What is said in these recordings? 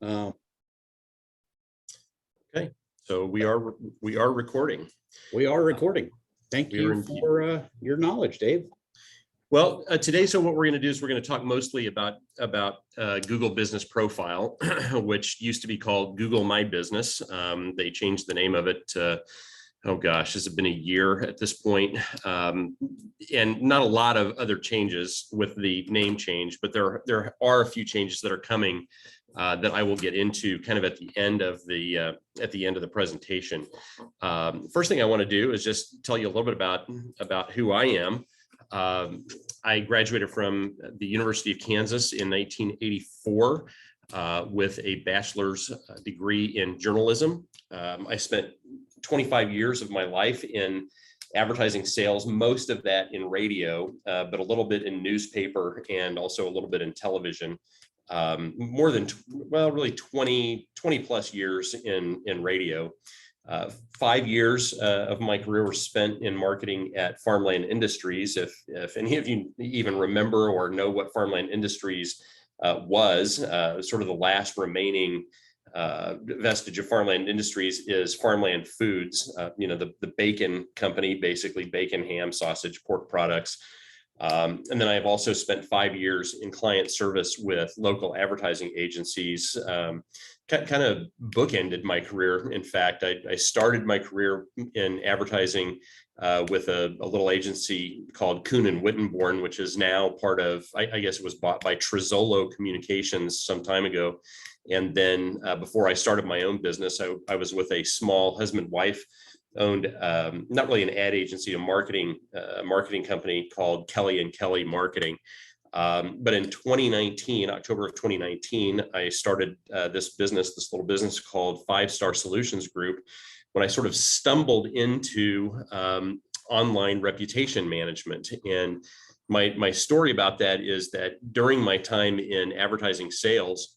Uh, Okay, so we are recording. we are recording. Thank We are you for your knowledge, Dave. Well, today, so what we're going to do is we're going to talk mostly about Google Business Profile, which used to be called Google My Business. They changed the name of it to, oh gosh, has it been a year at this point? And not a lot of other changes with the name change, but there are a few changes that are coming that I will get into kind of at the end of the presentation. First thing I want to do is just tell you a little bit about who I am. I graduated from the University of Kansas in 1984 with a bachelor's degree in journalism. I spent 25 years of my life in advertising sales, most of that in radio, but a little bit in newspaper and also a little bit in television. More than, really 20 plus years in radio. 5 years of my career were spent in marketing at Farmland Industries. If any of you even remember or know what Farmland Industries was, sort of the last remaining vestige of Farmland Industries is Farmland Foods, the bacon company, basically bacon, ham, sausage, pork products. And then I've also spent 5 years in client service with local advertising agencies. Kind of bookended my career. In fact, I started my career in advertising with a little agency called Kuhn and Wittenborn, which is now part of, I guess it was bought by Trezolo Communications some time ago. And then before I started my own business, I was with a small husband-wife owned, not really an ad agency, a marketing company called Kelly and Kelly Marketing. But in 2019, October of 2019, I started this little business called 5-Star Solutions Group, when I sort of stumbled into online reputation management. And my story about that is that during my time in advertising sales,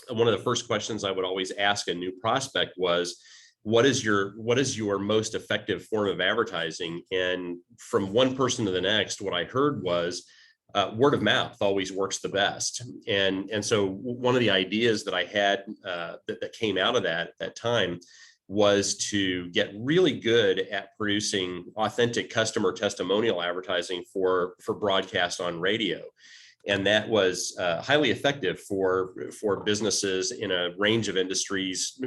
one of the first questions I would always ask a new prospect was, what is your most effective form of advertising? And from one person to the next, what I heard was, word of mouth always works the best. And so one of the ideas that I had that came out of that at that time was to get really good at producing authentic customer testimonial advertising for broadcast on radio. And that was highly effective for businesses in a range of industries,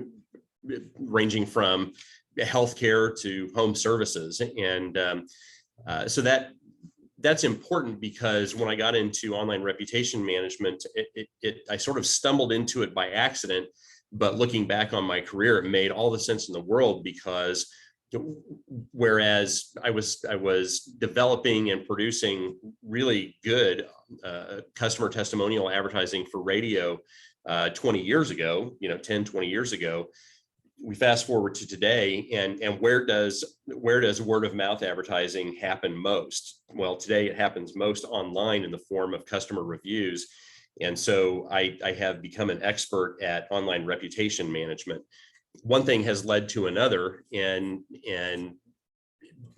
ranging from healthcare to home services. And so that's important, because when I got into online reputation management, I sort of stumbled into it by accident. But looking back on my career, it made all the sense in the world, because whereas I was developing and producing really good customer testimonial advertising for radio 20 years ago, 10, 20 years ago, we fast forward to today, and where does word of mouth advertising happen most? Well, today it happens most online in the form of customer reviews. And so I have become an expert at online reputation management. One thing has led to another, and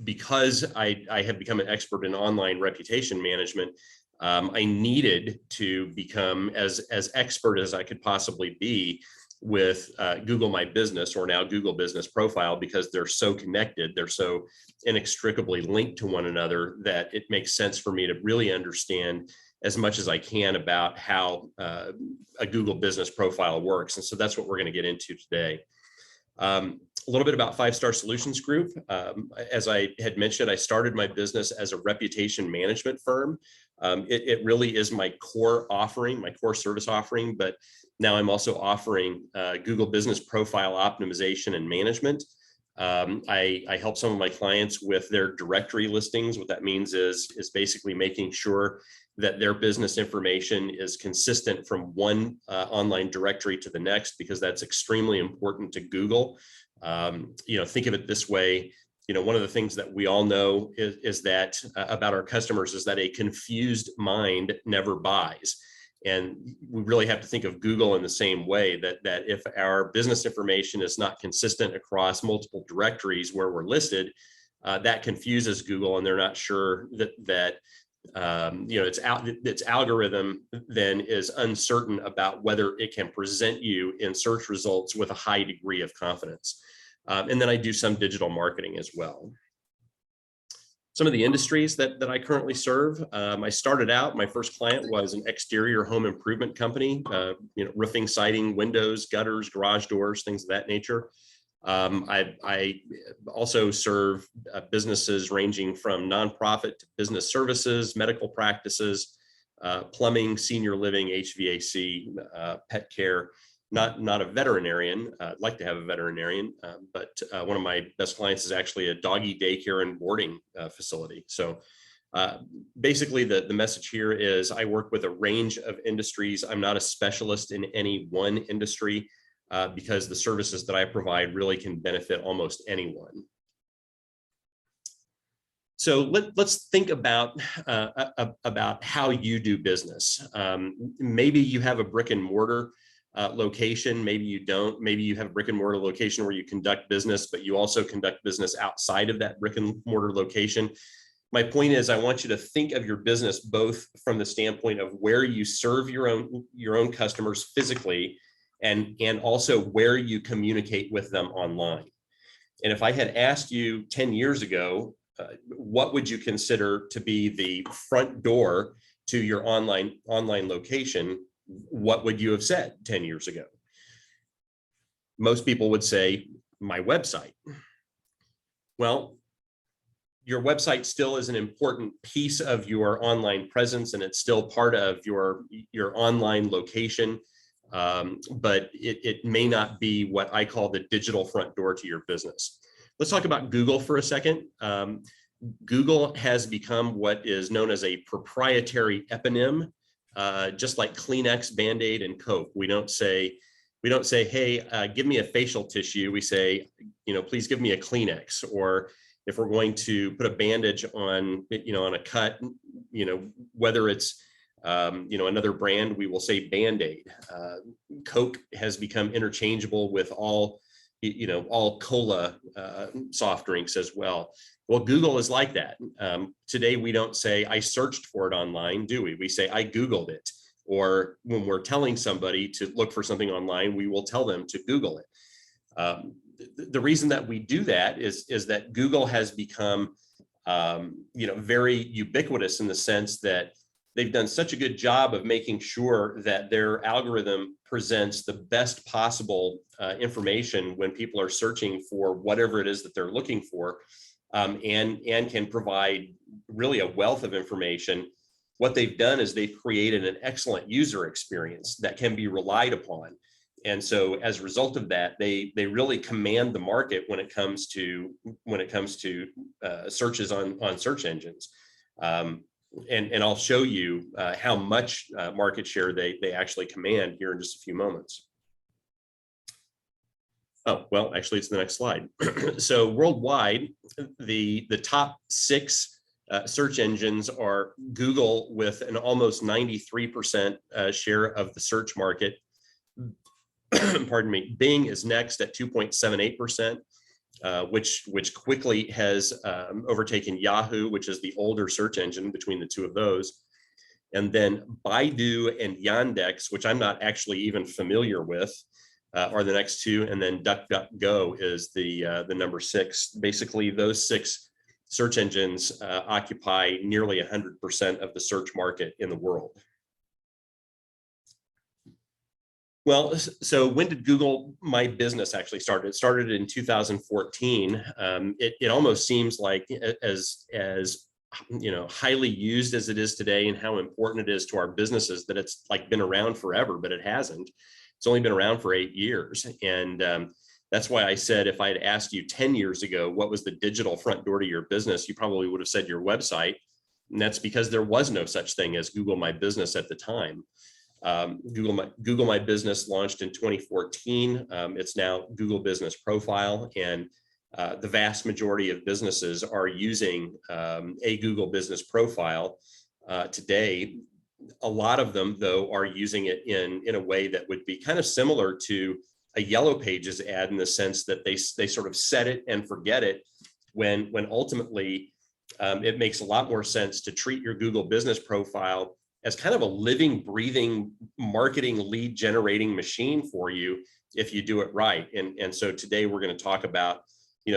because I have become an expert in online reputation management, I needed to become as expert as I could possibly be with Google My Business, or now Google Business Profile, because they're so connected, they're so inextricably linked to one another, that it makes sense for me to really understand as much as I can about how a Google Business Profile works. And so that's what we're going to get into today. A little bit about 5-Star Solutions Group. As I had mentioned, I started my business as a reputation management firm. It really is my core offering, my core service offering, but now I'm also offering Google Business Profile optimization and management. I help some of my clients with their directory listings. What that means is basically making sure that their business information is consistent from one online directory to the next, because that's extremely important to Google. Think of it this way. One of the things that we all know is that about our customers is that a confused mind never buys. And we really have to think of Google in the same way, that if our business information is not consistent across multiple directories where we're listed, that confuses Google, and they're not sure that its algorithm then is uncertain about whether it can present you in search results with a high degree of confidence. And then I do some digital marketing as well. Some of the industries that I currently serve, I started out, my first client was an exterior home improvement company, roofing, siding, windows, gutters, garage doors, things of that nature. I also serve businesses ranging from nonprofit to business services, medical practices, plumbing, senior living, HVAC, pet care. Not a veterinarian. I'd like to have a veterinarian, but one of my best clients is actually a doggy daycare and boarding facility. So basically the message here is I work with a range of industries. I'm not a specialist in any one industry because the services that I provide really can benefit almost anyone. So let's think about how you do business. Maybe you have a brick and mortar location, maybe you don't. Maybe you have a brick and mortar location where you conduct business, but you also conduct business outside of that brick and mortar location. My point is, I want you to think of your business both from the standpoint of where you serve your own customers physically, and also where you communicate with them online. And if I had asked you 10 years ago, what would you consider to be the front door to your online location? What would you have said 10 years ago? Most people would say my website. Well, your website still is an important piece of your online presence, and it's still part of your online location, but it may not be what I call the digital front door to your business. Let's talk about Google for a second. Google has become what is known as a proprietary eponym. Just like Kleenex, Band-Aid, and Coke. We don't say, hey, give me a facial tissue. We say, please give me a Kleenex. Or if we're going to put a bandage on, on a cut, whether it's, another brand, we will say Band-Aid. Coke has become interchangeable with all cola soft drinks as well. Well, Google is like that. Today, we don't say, I searched for it online, do we? We say, I Googled it. Or when we're telling somebody to look for something online, we will tell them to Google it. The reason that we do that is that Google has become, very ubiquitous in the sense that they've done such a good job of making sure that their algorithm presents the best possible information when people are searching for whatever it is that they're looking for. And can provide really a wealth of information. What they've done is they've created an excellent user experience that can be relied upon. And so as a result of that, they really command the market when it comes to searches on search engines. And I'll show you how much market share they actually command here in just a few moments. Oh, well, actually, it's the next slide. So worldwide, the top 6 search engines are Google with an almost 93% share of the search market. Pardon me. Bing is next at 2.78%, which quickly has overtaken Yahoo, which is the older search engine between the two of those. And then Baidu and Yandex, which I'm not actually even familiar with, are the next 2, and then DuckDuckGo is the number 6. Basically, those 6 search engines occupy nearly 100% of the search market in the world. Well, so when did Google My Business actually start? It started in 2014. It almost seems like as highly used as it is today and how important it is to our businesses that it's like been around forever, but it hasn't. It's only been around for 8 years. And that's why I said, if I had asked you 10 years ago, what was the digital front door to your business, you probably would have said your website. And that's because there was no such thing as Google My Business at the time. Google My Business launched in 2014. It's now Google Business Profile, and the vast majority of businesses are using a Google Business Profile today. A lot of them, though, are using it in a way that would be kind of similar to a Yellow Pages ad, in the sense that they sort of set it and forget it when ultimately it makes a lot more sense to treat your Google business profile as kind of a living, breathing marketing lead generating machine for you if you do it right. And so today we're going to talk about,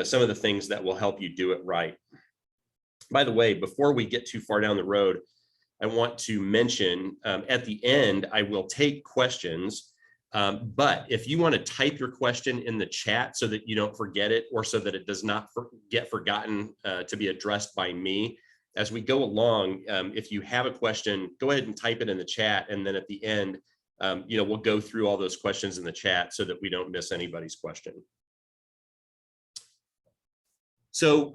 some of the things that will help you do it right. By the way, before we get too far down the road, I want to mention at the end, I will take questions. But if you want to type your question in the chat so that you don't forget it, or so that it does not get forgotten to be addressed by me as we go along, if you have a question, go ahead and type it in the chat. And then at the end, we'll go through all those questions in the chat so that we don't miss anybody's question. So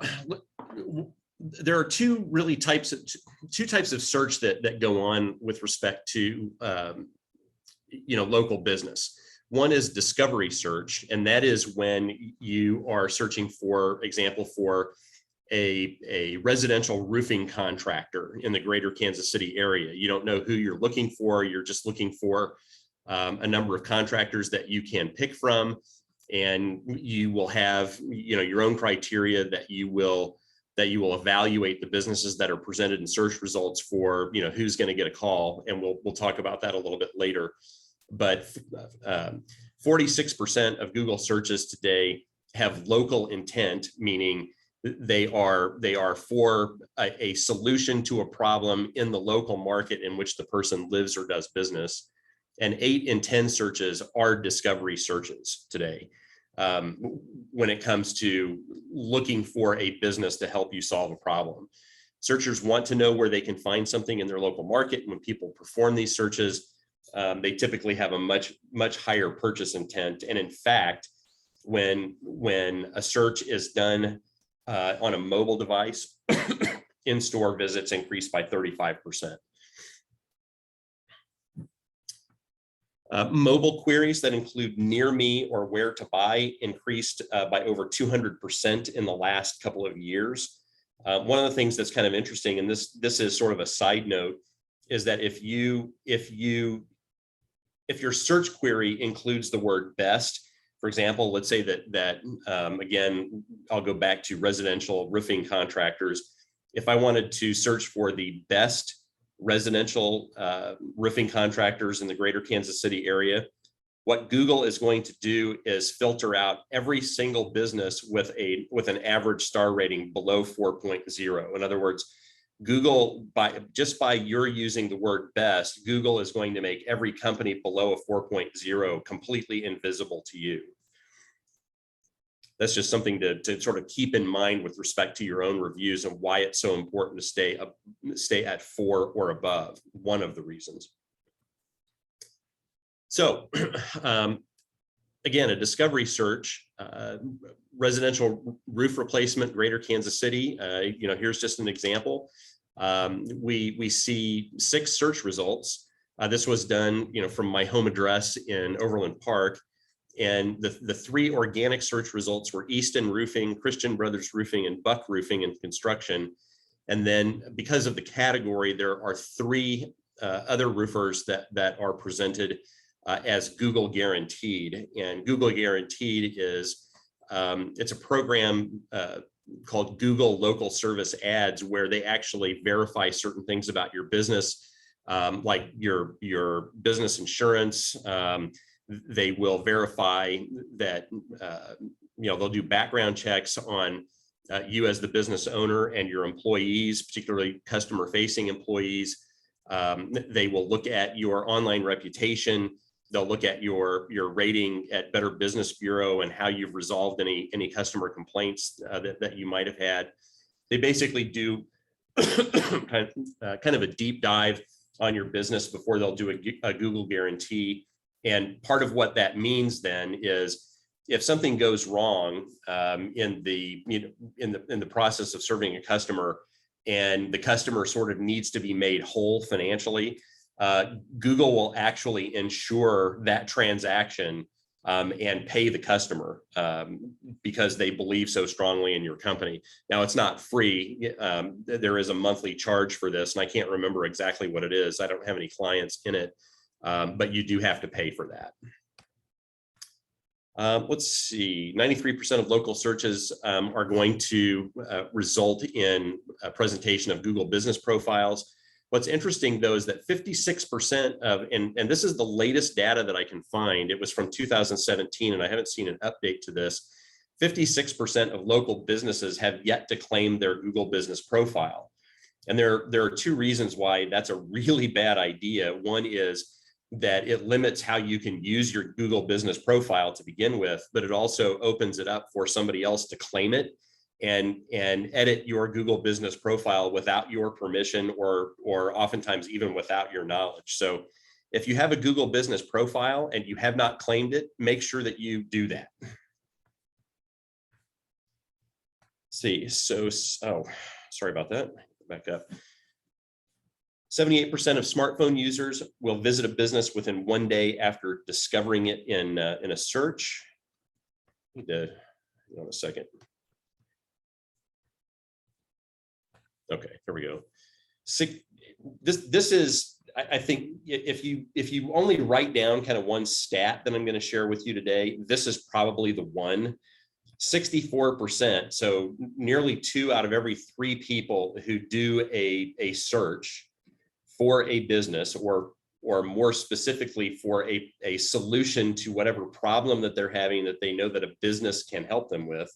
there are two types of search that go on with respect to local business. One is discovery search, and that is when you are searching, for example, for a residential roofing contractor in the greater Kansas City area. You don't know who you're looking for. You're just looking for a number of contractors that you can pick from, and you will have your own criteria that you will evaluate the businesses that are presented in search results for who's going to get a call, and we'll talk about that a little bit later. But 46% of Google searches today have local intent, meaning they are for a solution to a problem in the local market in which the person lives or does business. And 8 in 10 searches are discovery searches today when it comes to looking for a business to help you solve a problem. Searchers want to know where they can find something in their local market. And when people perform these searches, they typically have a much higher purchase intent. And in fact, when a search is done on a mobile device, in-store visits increase by 35%. Mobile queries that include near me or where to buy increased by over 200% in the last couple of years. One of the things that's kind of interesting, and this is sort of a side note, is that if your search query includes the word best, for example, let's say that again, I'll go back to residential roofing contractors. If I wanted to search for the best residential roofing contractors in the greater Kansas City area, what Google is going to do is filter out every single business with an average star rating below 4.0. In other words, Google, by your using the word best, Google is going to make every company below a 4.0 completely invisible to you. That's just something to sort of keep in mind with respect to your own reviews and why it's so important to stay at 4 or above. One of the reasons. So again, a discovery search, residential roof replacement, greater Kansas City. Here's just an example. We see 6 search results. This was done, from my home address in Overland Park. And the 3 organic search results were Easton Roofing, Christian Brothers Roofing, and Buck Roofing and Construction. And then because of the category, there are 3 other roofers that are presented as Google Guaranteed. And Google Guaranteed is, it's a program called Google Local Service Ads, where they actually verify certain things about your business, like your business insurance. They will verify that, they'll do background checks on you as the business owner and your employees, particularly customer-facing employees. They will look at your online reputation. They'll look at your rating at Better Business Bureau and how you've resolved any customer complaints that you might have had. They basically do kind of a deep dive on your business before they'll do a Google guarantee. And part of what that means then is if something goes wrong in the process of serving a customer, and the customer sort of needs to be made whole financially, Google will actually insure that transaction and pay the customer because they believe so strongly in your company. Now, it's not free. There is a monthly charge for this, and I can't remember exactly what it is. I don't have any clients in it, but you do have to pay for that. Let's see, 93% of local searches are going to result in a presentation of Google business profiles. What's interesting though is that 56% of, and this is the latest data that I can find, it was from 2017 and I haven't seen an update to this, 56% of local businesses have yet to claim their Google business profile. And there are two reasons why that's a really bad idea. One is that it limits how you can use your Google business profile to begin with, but it also opens it up for somebody else to claim it and edit your Google business profile without your permission or oftentimes even without your knowledge. So if you have a Google business profile and you have not claimed it, make sure that you do that. See, so, oh, sorry about that. Back up. 78% of smartphone users will visit a business within 1 day after discovering it in a search. Need to, hold on a second. Okay, there we go. This is, I think, if you only write down kind of one stat that I'm going to share with you today, this is probably the one. 64%, so nearly 2 out of every 3 people who do a search for a business or more specifically for a solution to whatever problem that they're having that they know that a business can help them with,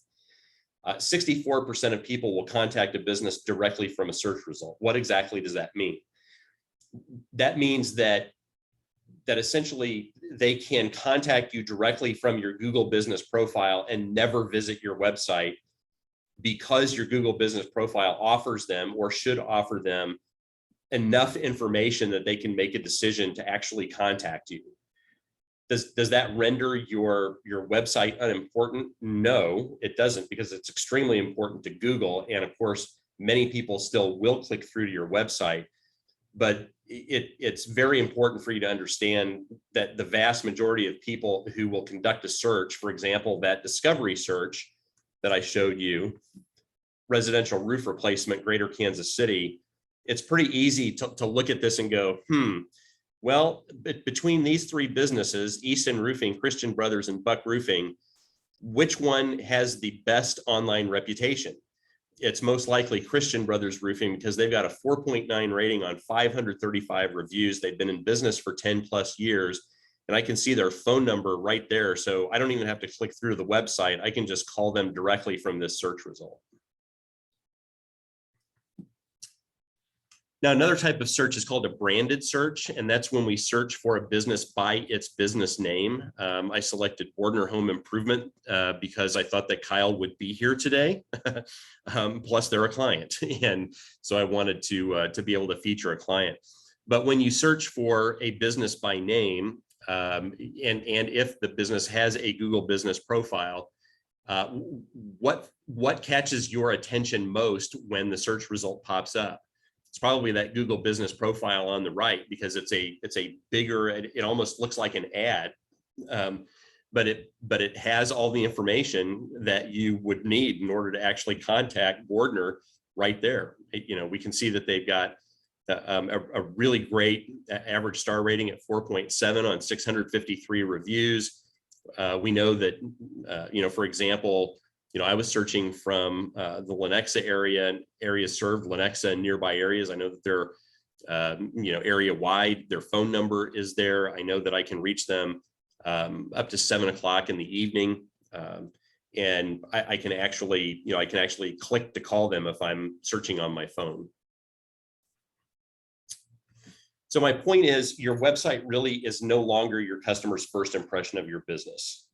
64% of people will contact a business directly from a search result. What exactly does that mean? That means that essentially they can contact you directly from your Google business profile and never visit your website because your Google business profile offers them or should offer them enough information that they can make a decision to actually contact you. Does that render your website unimportant? No, it doesn't, because it's extremely important to Google. And of course, many people still will click through to your website, but it's very important for you to understand that the vast majority of people who will conduct a search, for example, that discovery search that I showed you, residential roof replacement, Greater Kansas City, it's pretty easy to look at this and go, well, between these 3 businesses, Easton Roofing, Christian Brothers, and Buck Roofing, which one has the best online reputation? It's most likely Christian Brothers Roofing because they've got a 4.9 rating on 535 reviews. They've been in business for 10 plus years, and I can see their phone number right there. So I don't even have to click through the website. I can just call them directly from this search result. Now, another type of search is called a branded search, and that's when we search for a business by its business name. I selected Bordner Home Improvement because I thought that Kyle would be here today. Plus, they're a client, and so I wanted to be able to feature a client. But when you search for a business by name, and if the business has a Google business profile, what catches your attention most when the search result pops up? It's probably that Google business profile on the right, because it's a bigger, it almost looks like an ad, but it has all the information that you would need in order to actually contact Bordner right there. We can see that they've got a really great average star rating at 4.7 on 653 reviews. We know that, for example, I was searching from the Lenexa areas served, Lenexa and nearby areas. I know that they're, area wide. Their phone number is there. I know that I can reach them up to 7 o'clock in the evening, and I can actually, click to call them if I'm searching on my phone. So my point is, your website really is no longer your customer's first impression of your business.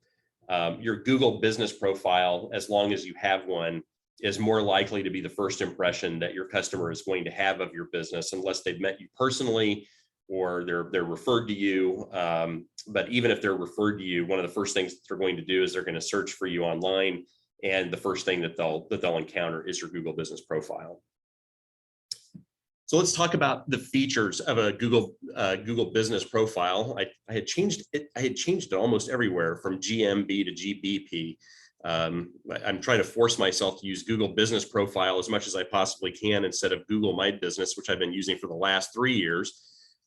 Your Google business profile, as long as you have one, is more likely to be the first impression that your customer is going to have of your business, unless they've met you personally or they're referred to you. But even if they're referred to you, one of the first things that they're going to do is they're going to search for you online, and the first thing that they'll encounter is your Google business profile. So let's talk about the features of a Google business profile. I had changed it almost everywhere from GMB to GBP. I'm trying to force myself to use Google business profile as much as I possibly can instead of Google My Business, which I've been using for the last 3 years.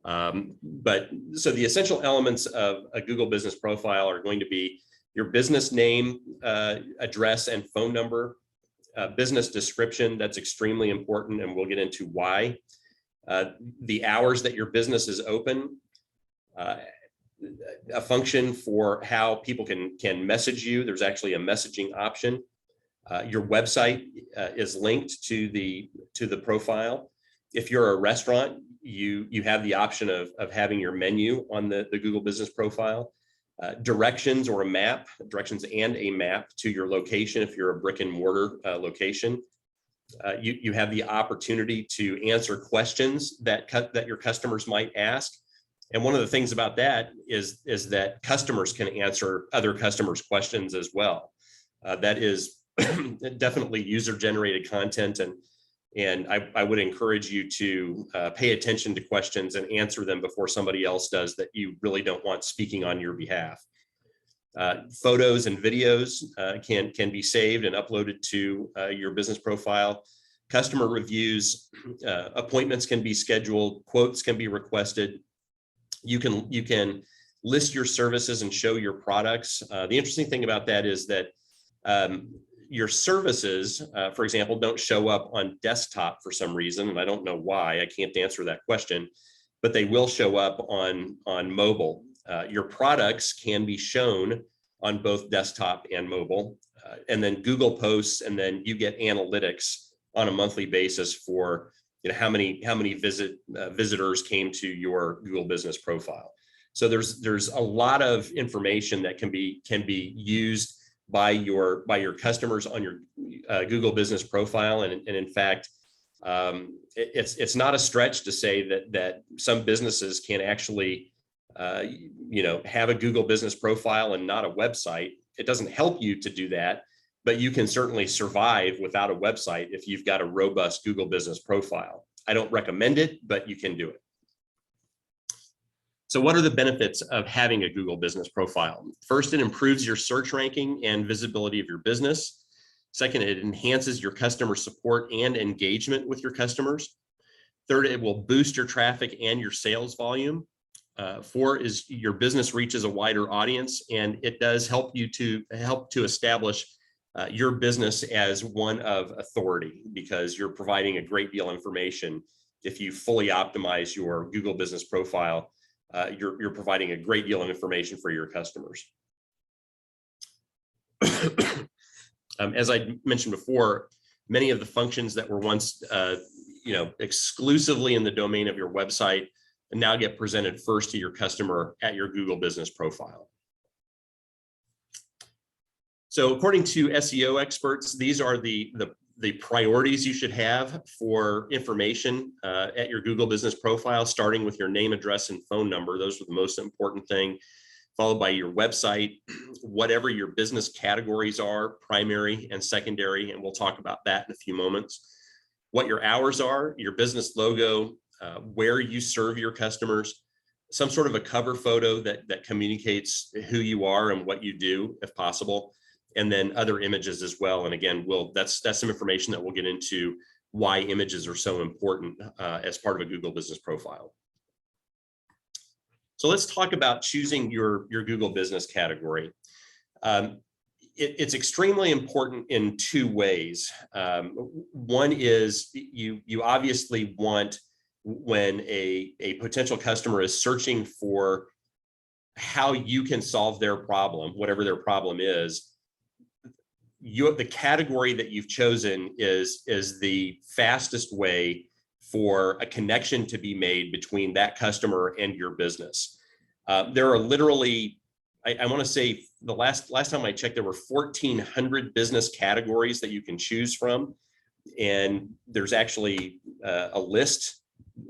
So the essential elements of a Google business profile are going to be your business name, address, and phone number, business description. That's extremely important, and we'll get into why. The hours that your business is open, a function for how people can message you. There's actually a messaging option. Your website is linked to the profile. If you're a restaurant, you have the option of having your menu on the Google Business Profile. Directions or a map, directions and a map to your location if you're a brick and mortar location. You have the opportunity to answer questions that your customers might ask. And one of the things about that is that customers can answer other customers' questions as well. That is definitely user-generated content, and I would encourage you to pay attention to questions and answer them before somebody else does that you really don't want speaking on your behalf. Photos and videos can be saved and uploaded to your business profile. Customer reviews, appointments can be scheduled, quotes can be requested. You can list your services and show your products. The interesting thing about that is that your services, for example, don't show up on desktop for some reason, and I don't know why. I can't answer that question, but they will show up on mobile. Your products can be shown on both desktop and mobile, and then Google posts, and then you get analytics on a monthly basis for how many visitors came to your Google Business Profile. So there's a lot of information that can be used by your customers on your Google Business Profile, and in fact, it's not a stretch to say that some businesses can actually have a Google Business Profile and not a website. It doesn't help you to do that, but you can certainly survive without a website if you've got a robust Google Business Profile. I don't recommend it, but you can do it. So what are the benefits of having a Google Business Profile? First, it improves your search ranking and visibility of your business. Second, it enhances your customer support and engagement with your customers. Third, it will boost your traffic and your sales volume. Four is your business reaches a wider audience, and it does help you to establish your business as one of authority, because you're providing a great deal of information. If you fully optimize your Google Business Profile, you're providing a great deal of information for your customers. As I mentioned before, many of the functions that were once exclusively in the domain of your website now get presented first to your customer at your Google Business Profile. So according to SEO experts, these are the priorities you should have for information at your Google Business Profile, starting with your name, address, and phone number. Those are the most important thing, followed by your website, whatever your business categories are, primary and secondary, and we'll talk about that in a few moments. What your hours are, your business logo, where you serve your customers, some sort of a cover photo that communicates who you are and what you do, if possible, and then other images as well. And again, that's some information that we'll get into why images are so important as part of a Google Business Profile. So let's talk about choosing your Google Business category. It's extremely important in two ways. One is you obviously want, when a potential customer is searching for how you can solve their problem, whatever their problem is, the category that you've chosen is the fastest way for a connection to be made between that customer and your business. There are literally, I want to say, the last time I checked, there were 1,400 business categories that you can choose from, and there's actually a list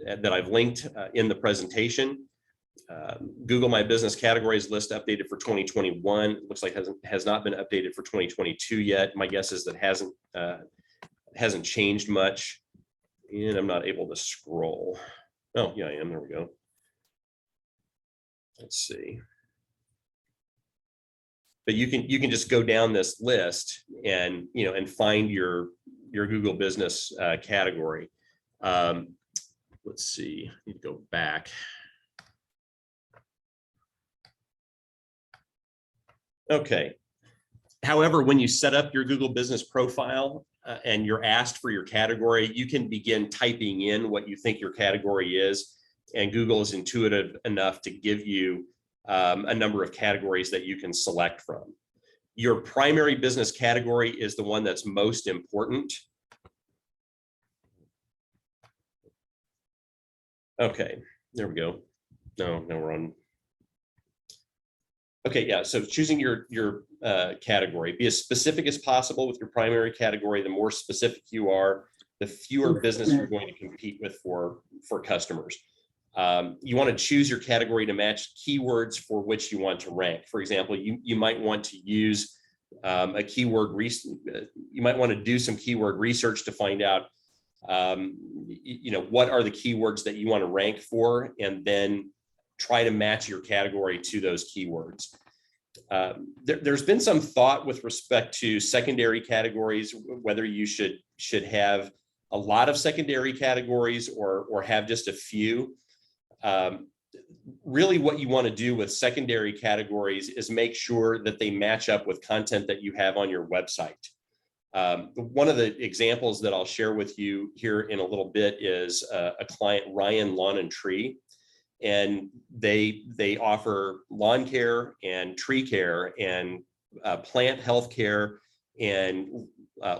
that I've linked in the presentation. Google My Business Categories list updated for 2021. It looks like has not been updated for 2022 yet. My guess is that hasn't changed much, and I'm not able to scroll. Oh yeah, I am. There we go. Let's see. But you can just go down this list and and find your Google Business category. Let's see. I need to go back. Okay. However, when you set up your Google business profile and you're asked for your category, you can begin typing in what you think your category is. And Google is intuitive enough to give you a number of categories that you can select from. Your primary business category is the one that's most important. Okay, there we go. No, we're on. Okay, yeah, so choosing your category, be as specific as possible with your primary category. The more specific you are, the fewer business you're going to compete with for customers. You want to choose your category to match keywords for which you want to rank. For example, you might want to use a keyword, you might want to do some keyword research to find out what are the keywords that you want to rank for, and then try to match your category to those keywords. There's been some thought with respect to secondary categories, whether you should have a lot of secondary categories or have just a few. Really what you want to do with secondary categories is make sure that they match up with content that you have on your website. One of the examples that I'll share with you here in a little bit is a client, Ryan Lawn and Tree, and they offer lawn care and tree care and plant health care and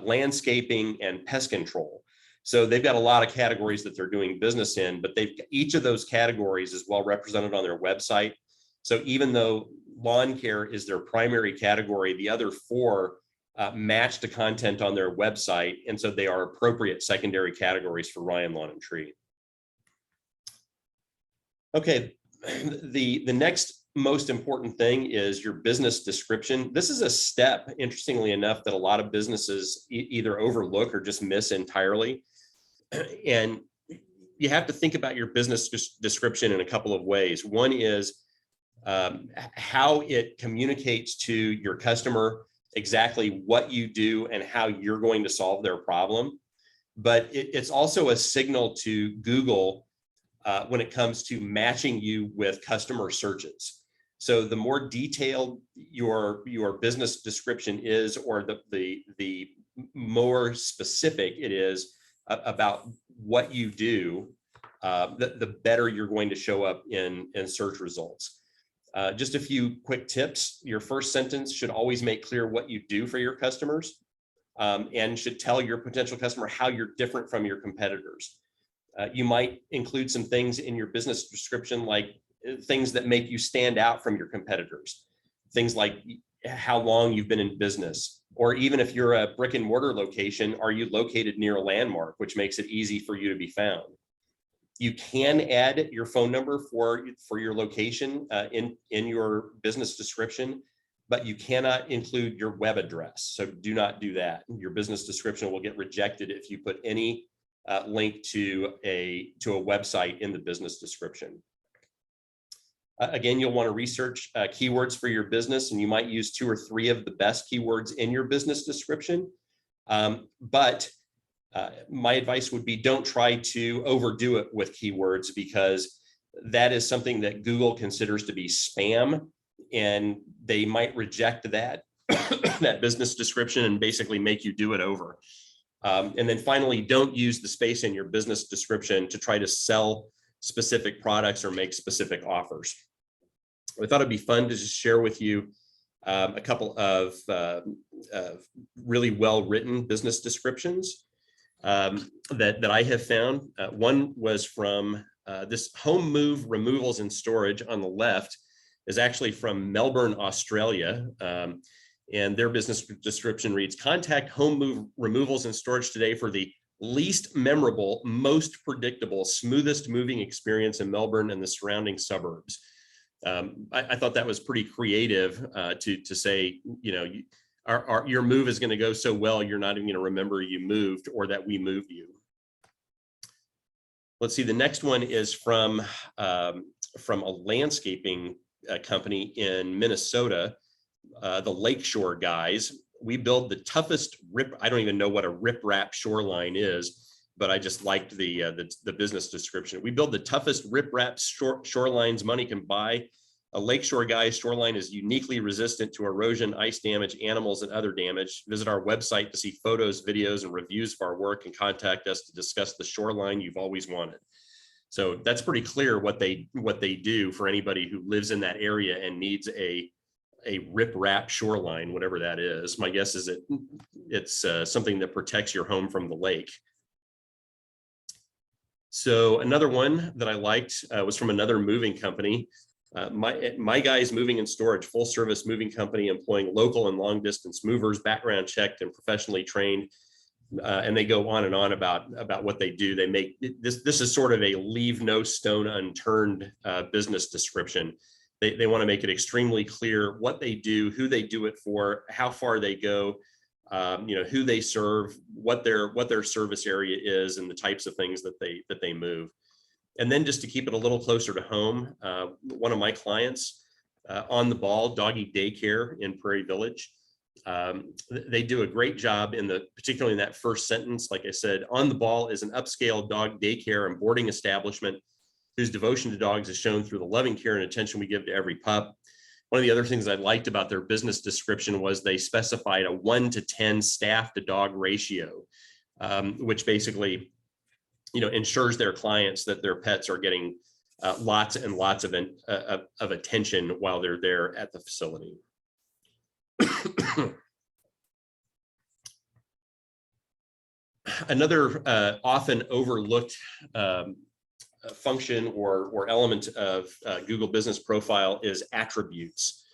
landscaping and pest control. So they've got a lot of categories that they're doing business in, but each of those categories is well represented on their website. So even though lawn care is their primary category, the other four match the content on their website, and so they are appropriate secondary categories for Ryan Lawn and Tree. Okay, the next most important thing is your business description. This is a step, interestingly enough, that a lot of businesses either overlook or just miss entirely. And you have to think about your business description in a couple of ways. One is how it communicates to your customer exactly what you do and how you're going to solve their problem. But it's also a signal to Google when it comes to matching you with customer searches. So the more detailed your business description is, or the more specific it is about what you do, the better you're going to show up in search results. Just a few quick tips. Your first sentence should always make clear what you do for your customers, and should tell your potential customer how you're different from your competitors. You might include some things in your business description, like things that make you stand out from your competitors. Things like how long you've been in business, or even if you're a brick and mortar location, are you located near a landmark, which makes it easy for you to be found. You can add your phone number for your location in your business description, but you cannot include your web address. So do not do that. Your business description will get rejected if you put any link to a website in the business description. Again, you'll want to research keywords for your business, and you might use 2 or 3 of the best keywords in your business description. But my advice would be, don't try to overdo it with keywords, because that is something that Google considers to be spam, and they might reject that that business description and basically make you do it over. And then finally, don't use the space in your business description to try to sell specific products or make specific offers. I thought it'd be fun to just share with you a couple of really well-written business descriptions that I have found. One was from this Home Move Removals and Storage on the left is actually from Melbourne, Australia. And their business description reads, contact Home Move Removals and Storage today for the least memorable, most predictable, smoothest moving experience in Melbourne and the surrounding suburbs. I thought that was pretty creative to say, your move is going to go so well, you're not even going to remember you moved or that we moved you. Let's see, the next one is from a landscaping company in Minnesota, the Lakeshore guys. We build the toughest I don't even know what a riprap shoreline is, but I just liked the business description. We build the toughest riprap shorelines money can buy. A lakeshore guy's shoreline is uniquely resistant to erosion, ice damage, animals, and other damage. Visit our website to see photos, videos, and reviews of our work, and contact us to discuss the shoreline you've always wanted. So that's pretty clear what they do for anybody who lives in that area and needs a rip-rap shoreline, whatever that is. My guess is it's something that protects your home from the lake. So another one that I liked was from another moving company. My Guys Moving and Storage, full service moving company employing local and long distance movers, background checked and professionally trained. And they go on and on about what they do. They make this is sort of a leave no stone unturned business description. They want to make it extremely clear what they do, who they do it for, how far they go, who they serve, what their service area is, and the types of things that they move. And then just to keep it a little closer to home, one of my clients, On the Ball Doggy Daycare in Prairie Village, they do a great job particularly in that first sentence. Like I said, On the Ball is an upscale dog daycare and boarding establishment whose devotion to dogs is shown through the loving care and attention we give to every pup. One of the other things I liked about their business description was they specified a 1 to 10 staff to dog ratio, which basically ensures their clients that their pets are getting lots and lots of attention while they're there at the facility. Another often overlooked function or element of Google Business Profile is attributes.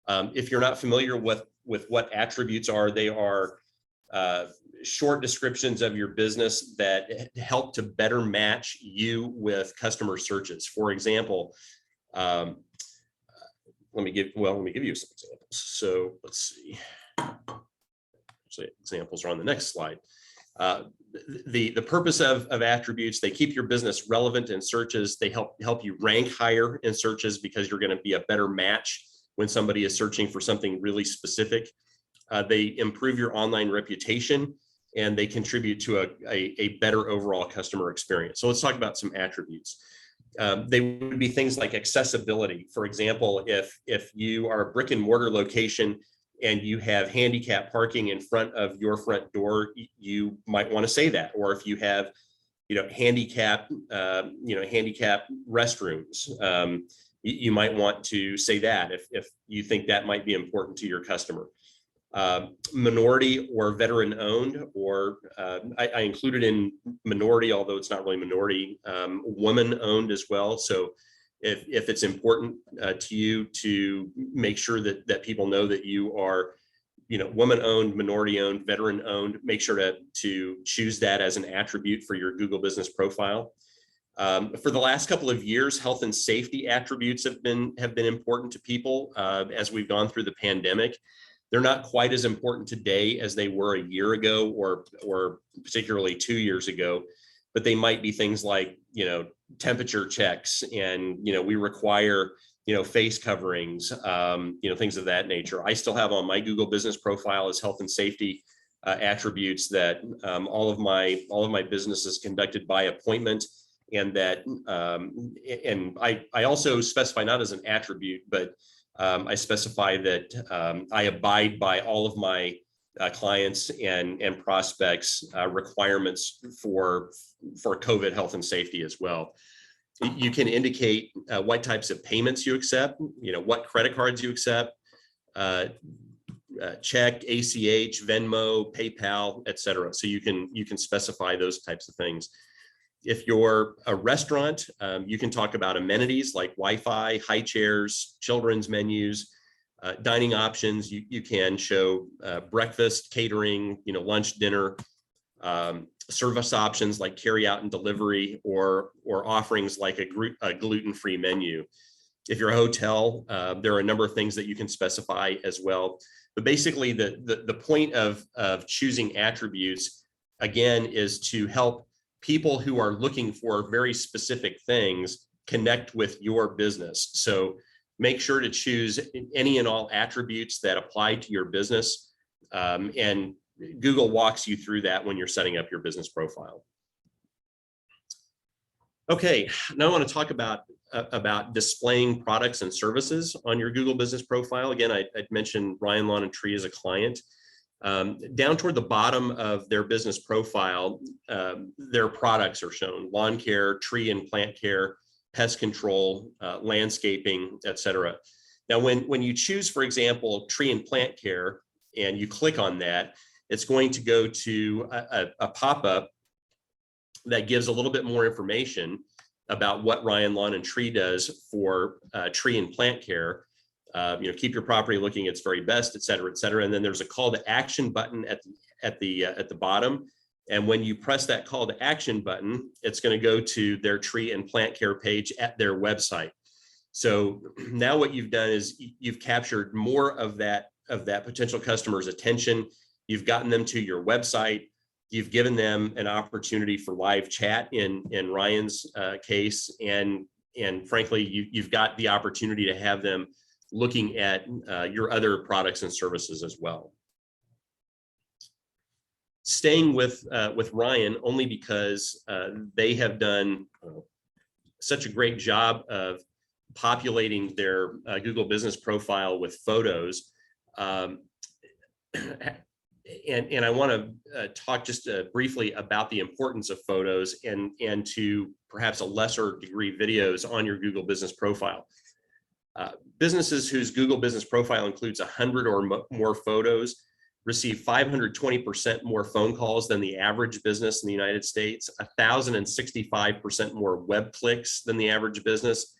If you're not familiar with what attributes are, they are short descriptions of your business that help to better match you with customer searches. For example, let me give you some examples. So let's see. Actually, examples are on the next slide. The purpose of attributes: they keep your business relevant in searches. They help you rank higher in searches because you're going to be a better match when somebody is searching for something really specific. They improve your online reputation, and they contribute to a better overall customer experience. So let's talk about some attributes. They would be things like accessibility. For example, if you are a brick and mortar location and you have handicap parking in front of your front door, you might want to say that. Or if you have, handicap restrooms, you might want to say that if you think that might be important to your customer. Minority or veteran owned, or I included in minority, although it's not really minority, woman owned as well. So if it's important to you to make sure that people know that you are, woman owned, minority owned, veteran owned, make sure to choose that as an attribute for your Google Business Profile. For the last couple of years, health and safety attributes have been important to people as we've gone through the pandemic. They're not quite as important today as they were a year ago, or particularly 2 years ago, but they might be things like, temperature checks, and, we require, face coverings, things of that nature. I still have on my Google Business Profile as health and safety attributes that all of my business is conducted by appointment, and that, and I also specify, not as an attribute, but I specify that I abide by all of my clients and prospects requirements for COVID health and safety as well. You can indicate what types of payments you accept, what credit cards you accept, check, ACH, Venmo, PayPal, etc. So you can specify those types of things. If you're a restaurant, you can talk about amenities like Wi-Fi, high chairs, children's menus, dining options. You can show breakfast, catering, lunch, dinner, service options like carry out and delivery, or offerings like a gluten-free menu. If you're a hotel, there are a number of things that you can specify as well. But basically, the point of choosing attributes, again, is to help people who are looking for very specific things connect with your business. So make sure to choose any and all attributes that apply to your business. And Google walks you through that when you're setting up your business profile. Okay, now I want to talk about displaying products and services on your Google Business Profile. Again, I'd mentioned Ryan Lawn and Tree as a client. Down toward the bottom of their business profile, their products are shown: lawn care, tree and plant care, pest control, landscaping, etc. Now, when you choose, for example, tree and plant care, and you click on that, it's going to go to a pop-up that gives a little bit more information about what Ryan Lawn and Tree does for tree and plant care. Keep your property looking its very best, et cetera, et cetera. And then there's a call to action button at the bottom. And when you press that call to action button, it's going to go to their tree and plant care page at their website. So now what you've done is you've captured more of that potential customer's attention. You've gotten them to your website. You've given them an opportunity for live chat in Ryan's case. And frankly, you've got the opportunity to have them looking at your other products and services as well. Staying with Ryan only because they have done such a great job of populating their Google Business Profile with photos. And I want to talk just briefly about the importance of photos and to perhaps a lesser degree videos on your Google Business Profile. Businesses whose Google Business Profile includes 100 or more photos receive 520% more phone calls than the average business in the United States, 1,065% more web clicks than the average business,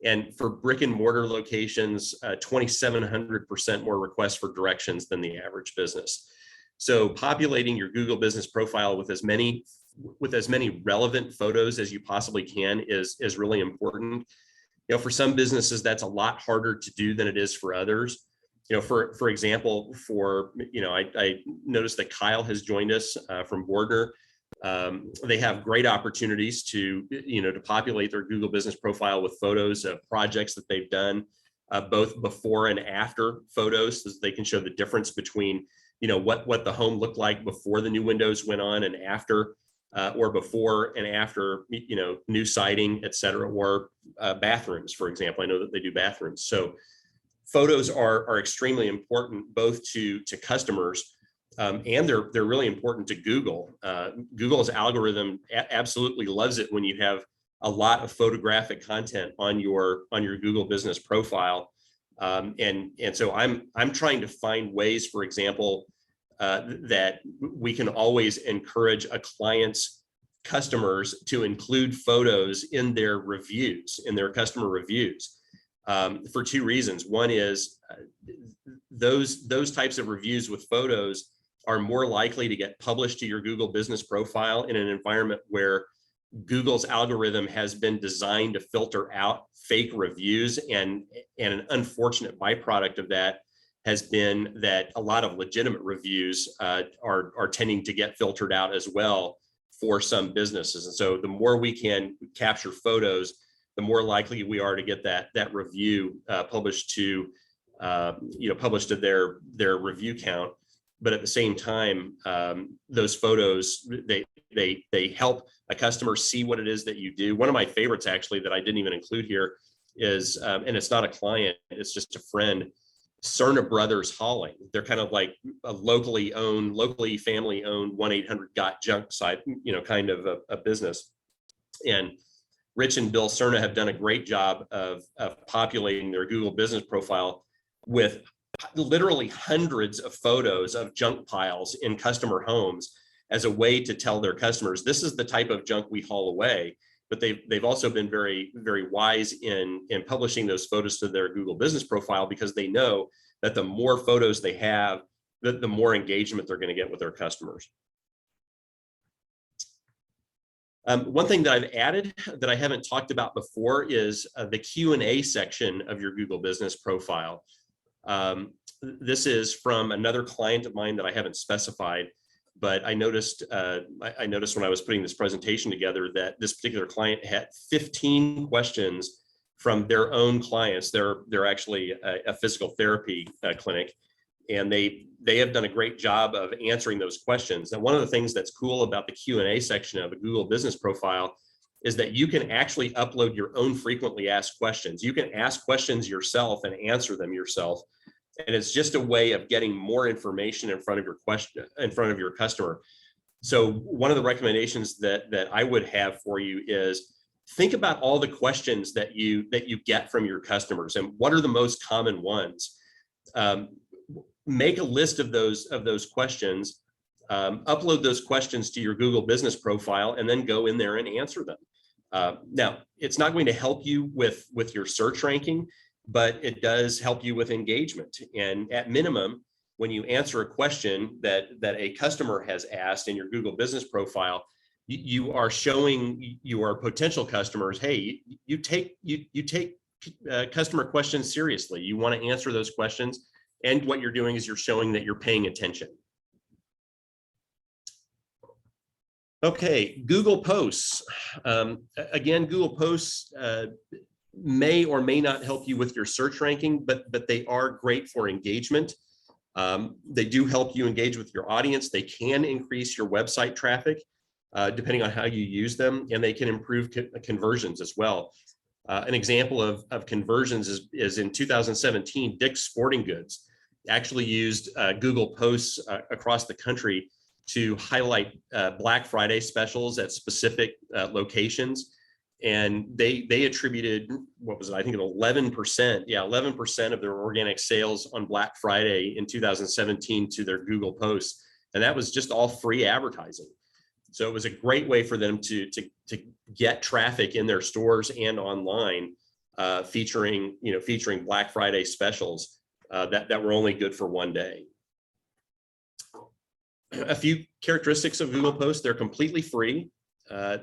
and for brick and mortar locations, 2,700% more requests for directions than the average business. So populating your Google Business Profile with as many relevant photos as you possibly can is really important. For some businesses, that's a lot harder to do than it is for others. For example, I noticed that Kyle has joined us from Bordner. They have great opportunities to populate their Google Business Profile with photos of projects that they've done, both before and after photos, so that they can show the difference between what the home looked like before the new windows went on and after, or before and after new siding, et cetera, or bathrooms, for example. I know that they do bathrooms. So photos are extremely important both to customers, and they're really important to Google. Google's algorithm absolutely loves it when you have a lot of photographic content on your Google Business Profile. And so I'm trying to find ways, for example, that we can always encourage a client's customers to include photos in their reviews, in their customer reviews, for two reasons. One is those types of reviews with photos are more likely to get published to your Google Business Profile in an environment where Google's algorithm has been designed to filter out fake reviews, and an unfortunate byproduct of that has been that a lot of legitimate reviews are tending to get filtered out as well for some businesses. And so the more we can capture photos, the more likely we are to get that review published to their review count. But at the same time, those photos, they help a customer see what it is that you do. One of my favorites, actually, that I didn't even include here is, and it's not a client, it's just a friend, Cerna Brothers Hauling. They're kind of like a locally family-owned 1-800-GOT-JUNK site, kind of a business. And Rich and Bill Cerna have done a great job of populating their Google Business Profile with literally hundreds of photos of junk piles in customer homes as a way to tell their customers, this is the type of junk we haul away. But they've also been very, very wise in publishing those photos to their Google Business Profile, because they know that the more photos they have, the more engagement they're going to get with their customers. One thing that I've added that I haven't talked about before is the Q&A section of your Google Business Profile. This is from another client of mine that I haven't specified, but I noticed when I was putting this presentation together that this particular client had 15 questions from their own clients. They're actually a physical therapy clinic, and they have done a great job of answering those questions. And one of the things that's cool about the Q&A section of a Google Business Profile is that you can actually upload your own frequently asked questions. You can ask questions yourself and answer them yourself. And it's just a way of getting more information in front of your customer. So one of the recommendations that I would have for you is think about all the questions that you get from your customers and what are the most common ones. Make a list of those questions, upload those questions to your Google business profile, and then go in there and answer them. Now, it's not going to help you with your search ranking, but it does help you with engagement. And at minimum, when you answer a question that a customer has asked in your Google business profile, you are showing your potential customers, hey, you take customer questions seriously. You want to answer those questions. And what you're doing is you're showing that you're paying attention. Okay, Google Posts. Again, Google Posts may or may not help you with your search ranking, but they are great for engagement. They do help you engage with your audience. They can increase your website traffic, depending on how you use them, and they can improve conversions as well. An example of conversions is in 2017, Dick's Sporting Goods actually used Google Posts across the country to highlight Black Friday specials at specific locations. And they attributed, what was it? I think 11%. Yeah, 11% of their organic sales on Black Friday in 2017 to their Google Posts. And that was just all free advertising. So it was a great way for them to get traffic in their stores and online, featuring Black Friday specials that were only good for one day. A few characteristics of Google Posts: they're completely free.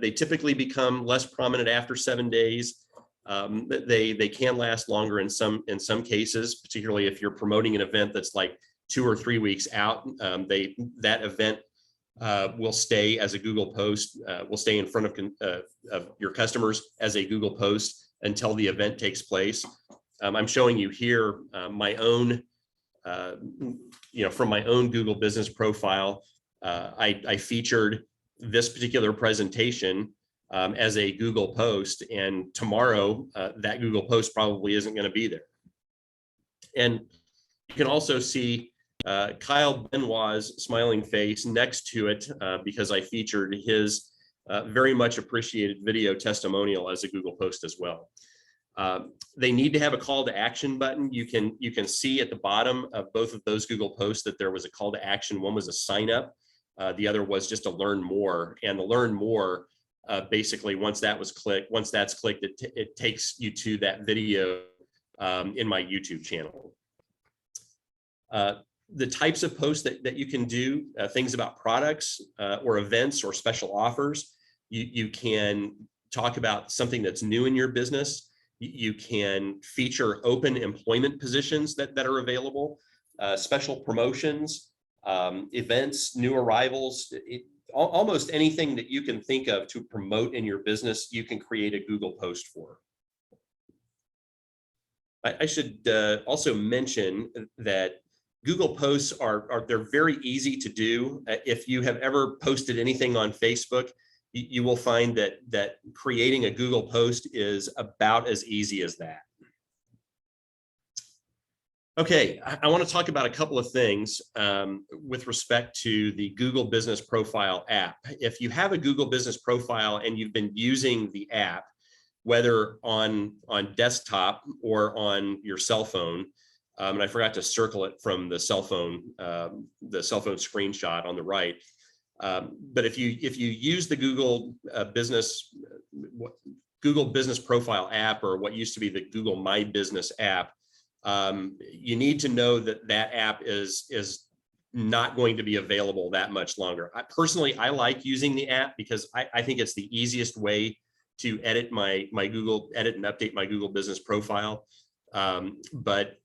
They typically become less prominent after 7 days. They can last longer in some cases, particularly if you're promoting an event that's like 2 or 3 weeks out. That event will stay as a Google Post, will stay in front of your customers as a Google Post until the event takes place. I'm showing you here my own, from my own Google business profile. I featured this particular presentation as a Google Post, and tomorrow that Google Post probably isn't going to be there. And you can also see Kyle Benoit's smiling face next to it because I featured his very much appreciated video testimonial as a Google Post as well. They need to have a call to action button. You can see at the bottom of both of those Google Posts that there was a call to action. One was a sign up. The other was just to learn more. And the learn more, basically, once that's clicked, it takes you to that video in my YouTube channel. The types of posts that you can do, things about products or events or special offers. You can talk about something that's new in your business. You can feature open employment positions that are available, special promotions, events, new arrivals, almost anything that you can think of to promote in your business, you can create a Google Post for. I should also mention that Google Posts they're very easy to do. If you have ever posted anything on Facebook, you will find that creating a Google Post is about as easy as that. Okay, I want to talk about a couple of things with respect to the Google Business Profile app. If you have a Google Business Profile and you've been using the app, whether on desktop or on your cell phone, and I forgot to circle it from the cell phone screenshot on the right. But if you use the Google Business Profile app, or what used to be the Google My Business app, you need to know that app is not going to be available that much longer. Personally, I like using the app because I think it's the easiest way to edit and update my Google Business Profile. But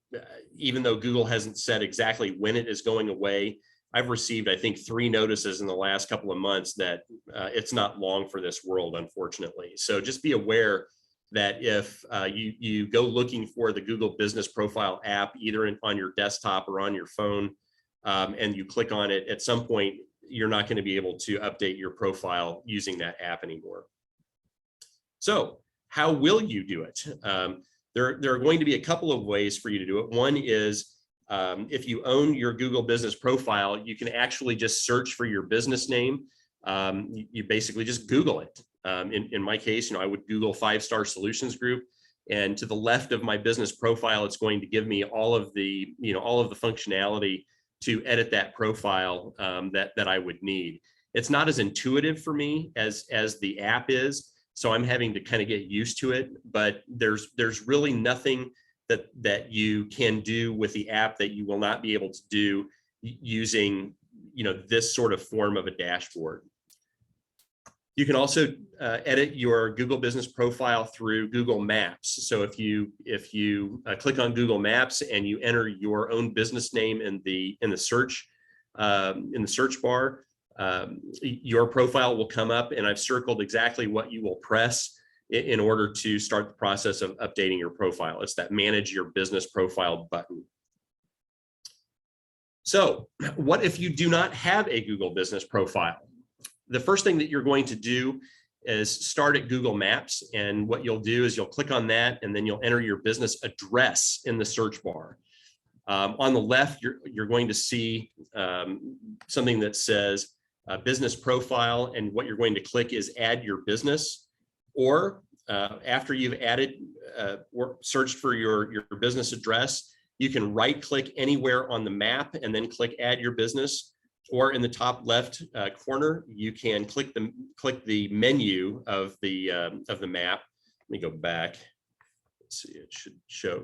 even though Google hasn't said exactly when it is going away, I've received, I think, 3 notices in the last couple of months that it's not long for this world, unfortunately. So just be aware that if you go looking for the Google Business Profile app, either on your desktop or on your phone, and you click on it, at some point, you're not going to be able to update your profile using that app anymore. So how will you do it? There are going to be a couple of ways for you to do it. One is if you own your Google business profile, you can actually just search for your business name. You basically just Google it. In my case, I would Google 5-Star Solutions Group, and to the left of my business profile, it's going to give me all of the functionality to edit that profile that I would need. It's not as intuitive for me as the app is, so I'm having to kind of get used to it. But there's really nothing that you can do with the app that you will not be able to do using this sort of form of a dashboard. You can also edit your Google business profile through Google Maps. So if you click on Google Maps and you enter your own business name in the search bar, your profile will come up, and I've circled exactly what you will press in order to start the process of updating your profile. It's that Manage Your Business Profile button. So what if you do not have a Google business profile? The first thing that you're going to do is start at Google Maps, and what you'll do is you'll click on that, and then you'll enter your business address in the search bar. On the left, you're going to see something that says business profile, and what you're going to click is add your business. Or after you've added or searched for your business address, you can right click anywhere on the map and then click add your business. Or in the top left corner, you can click the menu of the map. Let me go back. Let's see, it should show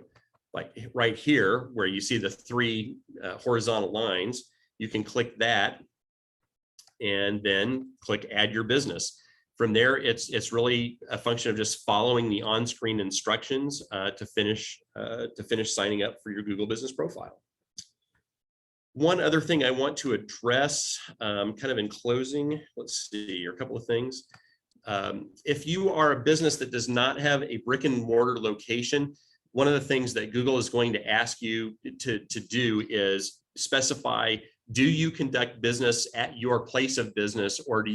like right here where you see the 3 horizontal lines. You can click that and then click add your business. From there, it's really a function of just following the on-screen instructions to finish signing up for your Google business profile. One other thing I want to address kind of in closing, let's see, a couple of things. If you are a business that does not have a brick and mortar location, one of the things that Google is going to ask you to do is specify, do you conduct business at your place of business, or do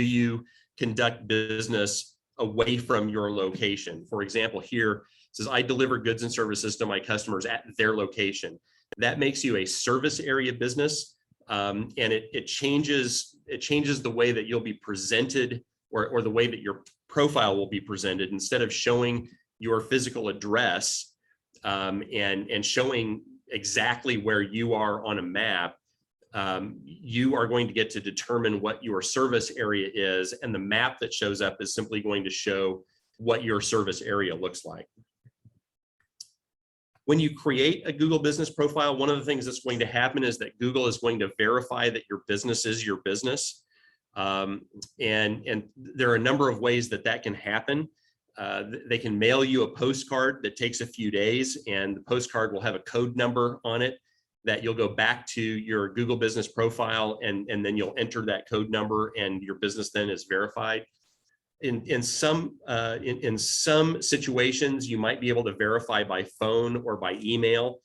you conduct business away from your location? For example, here it says, I deliver goods and services to my customers at their location. That makes you a service area business, and it changes the way that you'll be presented, or the way that your profile will be presented. Instead of showing your physical address and showing exactly where you are on a map, you are going to get to determine what your service area is, and the map that shows up is simply going to show what your service area looks like. When you create a Google business profile, one of the things that's going to happen is that Google is going to verify that your business is your business. And there are a number of ways that can happen. They can mail you a postcard that takes a few days, and the postcard will have a code number on it that you'll go back to your Google business profile, and then you'll enter that code number, and your business then is verified. In some situations, you might be able to verify by phone or by email.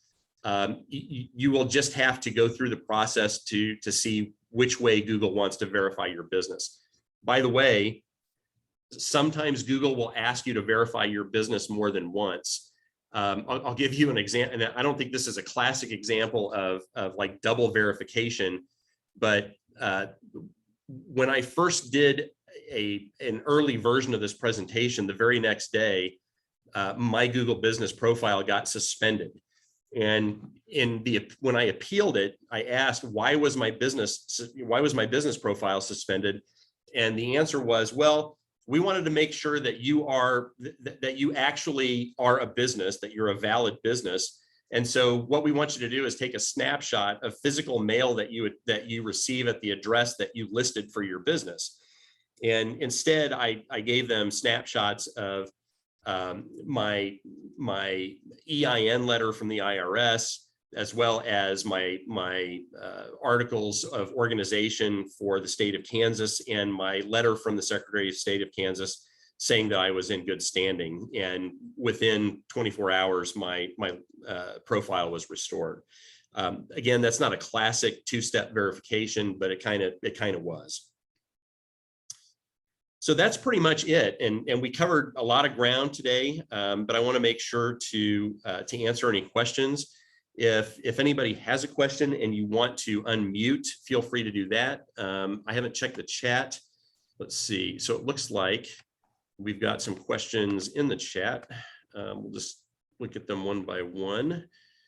You will just have to go through the process to see which way Google wants to verify your business. By the way, sometimes Google will ask you to verify your business more than once. I'll give you an example, and I don't think this is a classic example of like double verification, but when I first did an early version of this presentation, the very next day, my Google business profile got suspended. And when I appealed it, I asked, why was my business profile suspended? And the answer was, well, we wanted to make sure that you actually are a business, that you're a valid business. And so what we want you to do is take a snapshot of physical mail that you receive at the address that you listed for your business. And instead, I gave them snapshots of my EIN letter from the IRS, as well as my articles of organization for the state of Kansas, and my letter from the Secretary of State of Kansas saying that I was in good standing. And within 24 hours, my profile was restored. Again, that's not a classic two-step verification, but it kind of was. So that's pretty much it. And we covered a lot of ground today, but I want to make sure to answer any questions. If anybody has a question and you want to unmute, feel free to do that. I haven't checked the chat. Let's see. So it looks like we've got some questions in the chat. We'll just look at them one by one.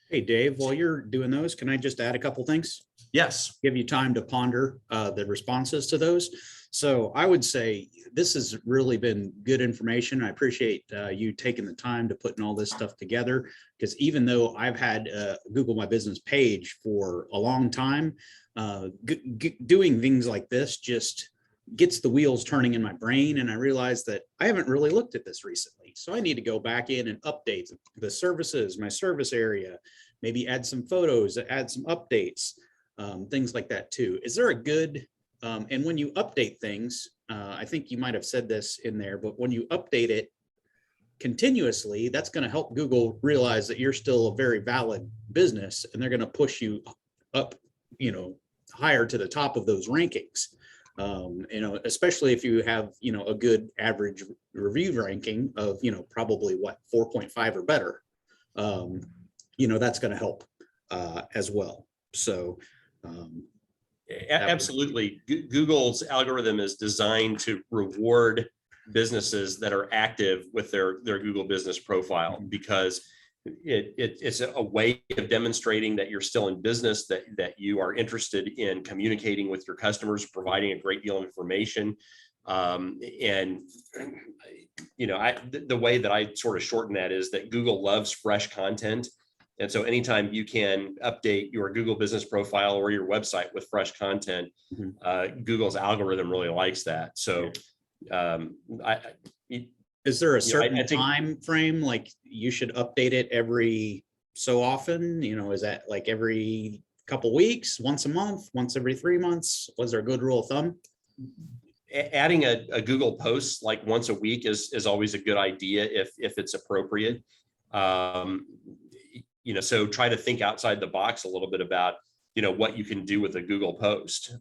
Hey, Dave, while you're doing those, can I just add a couple things? Yes. Give you time to ponder the responses to those. So I would say this has really been good information. I appreciate you taking the time to putting all this stuff together, because even though I've had Google My Business page for a long time, doing things like this just gets the wheels turning in my brain. And I realized that I haven't really looked at this recently. So I need to go back in and update the services, my service area, maybe add some photos, add some updates, things like that too. Is there a good, and when you update things, I think you might have said this in there, but when you update it continuously, that's going to help Google realize that you're still a very valid business, and they're going to push you up, higher to the top of those rankings. Especially if you have, a good average review ranking of, probably 4.5 or better, that's going to help as well. So, absolutely. Google's algorithm is designed to reward businesses that are active with their Google business profile, because it's a way of demonstrating that you're still in business, that you are interested in communicating with your customers, providing a great deal of information. The way that I sort of shorten that is that Google loves fresh content. And so anytime you can update your Google business profile or your website with fresh content, Google's algorithm really likes that. So is there a certain time frame, like you should update it every so often? Is that like every couple weeks, once a month, once every 3 months? Was there a good rule of thumb? Adding a Google post like once a week is always a good idea if it's appropriate. So try to think outside the box a little bit about, what you can do with a Google post.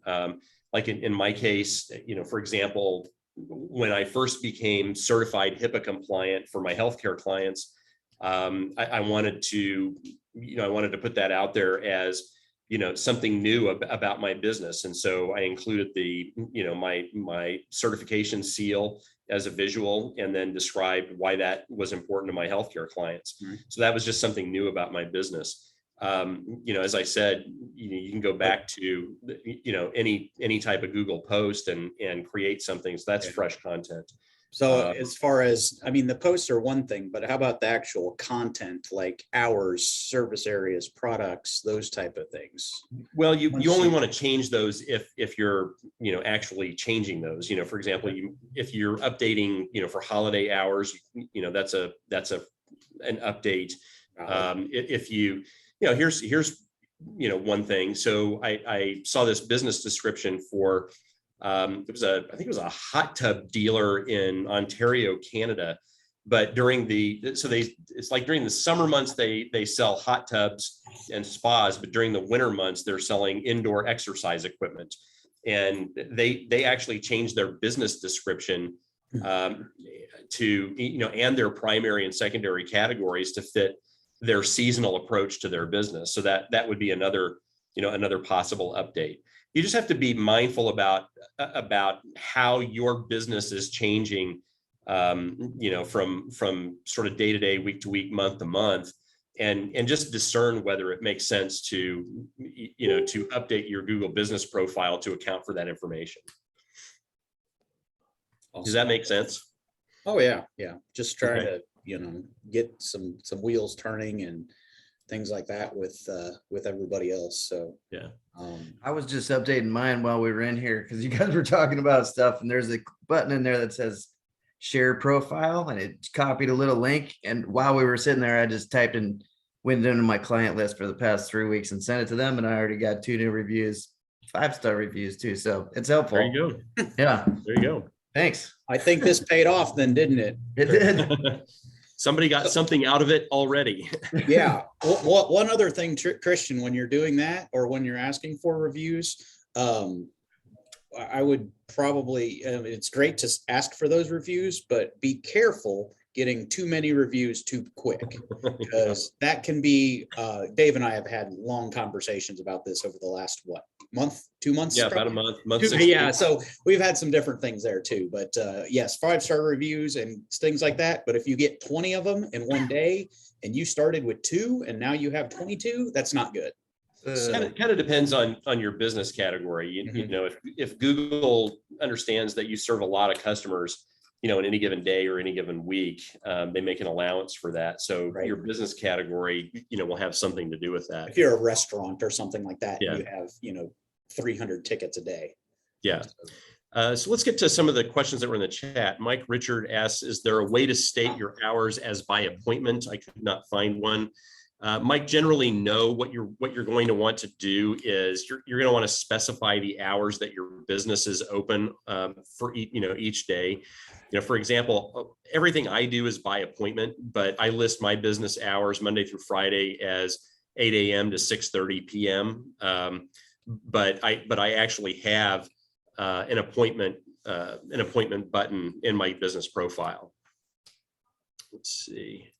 Like in my case, for example, when I first became certified HIPAA compliant for my healthcare clients, I wanted to put that out there as, something new about my business. And so I included my certification seal as a visual, and then described why that was important to my healthcare clients. Mm-hmm. So that was just something new about my business. As I said, you can go back to, any type of Google post and create something. So that's fresh content. So as far as, the posts are one thing, but how about the actual content, like hours, service areas, products, those type of things? Well, you only want to change those if you're, actually changing those. For example, if you're updating, for holiday hours, that's an update. If you, here's one thing. So I saw this business description for, I think it was a hot tub dealer in Ontario, Canada. But during it's like during the summer months, they sell hot tubs and spas, but during the winter months, they're selling indoor exercise equipment. And they actually changed their business description to, and their primary and secondary categories to fit their seasonal approach to their business. So that would be another possible update. You just have to be mindful about how your business is changing, from sort of day to day, week to week, month to month, and just discern whether it makes sense to update your Google business profile to account for that information. Awesome. Does that make sense? Oh yeah. Just try to get some wheels turning and things like that with everybody else. So yeah, I was just updating mine while we were in here because you guys were talking about stuff, and there's a button in there that says share profile, and it copied a little link. And while we were sitting there, I just went into my client list for the past 3 weeks and sent it to them, and I already got 2 new reviews, 5-star reviews too. So it's helpful. There you go. Yeah. There you go. Thanks. I think this paid off then, didn't it? It did. Somebody got something out of it already. Yeah. One other thing, Christian, when you're doing that or when you're asking for reviews, I would probably, it's great to ask for those reviews, but be careful getting too many reviews too quick, because that can be, Dave and I have had long conversations about this over the last, what, month, 2 months? Yeah, probably? about a month, 2, yeah, so we've had some different things there too, but yes, 5-star reviews and things like that. But if you get 20 of them in one day and you started with 2 and now you have 22, that's not good. Kind of depends on your business category. You know, if Google understands that you serve a lot of customers, you know, in any given day or any given week, they make an allowance for that. So your business category, you know, will have something to do with that. If you're a restaurant or something like that, Yeah. you have, you know, 300 tickets a day. Yeah. So let's get to some of the questions that were in the chat. Mike Richard asks, is there a way to state your hours as by appointment? I could not find one. Mike, generally, no. What you're going to want to do is you're going to want to specify the hours that your business is open for each day. You know, for example, everything I do is by appointment, but I list my business hours Monday through Friday as 8 a.m. to 6:30 p.m. But I actually have an appointment button in my business profile. Let's see.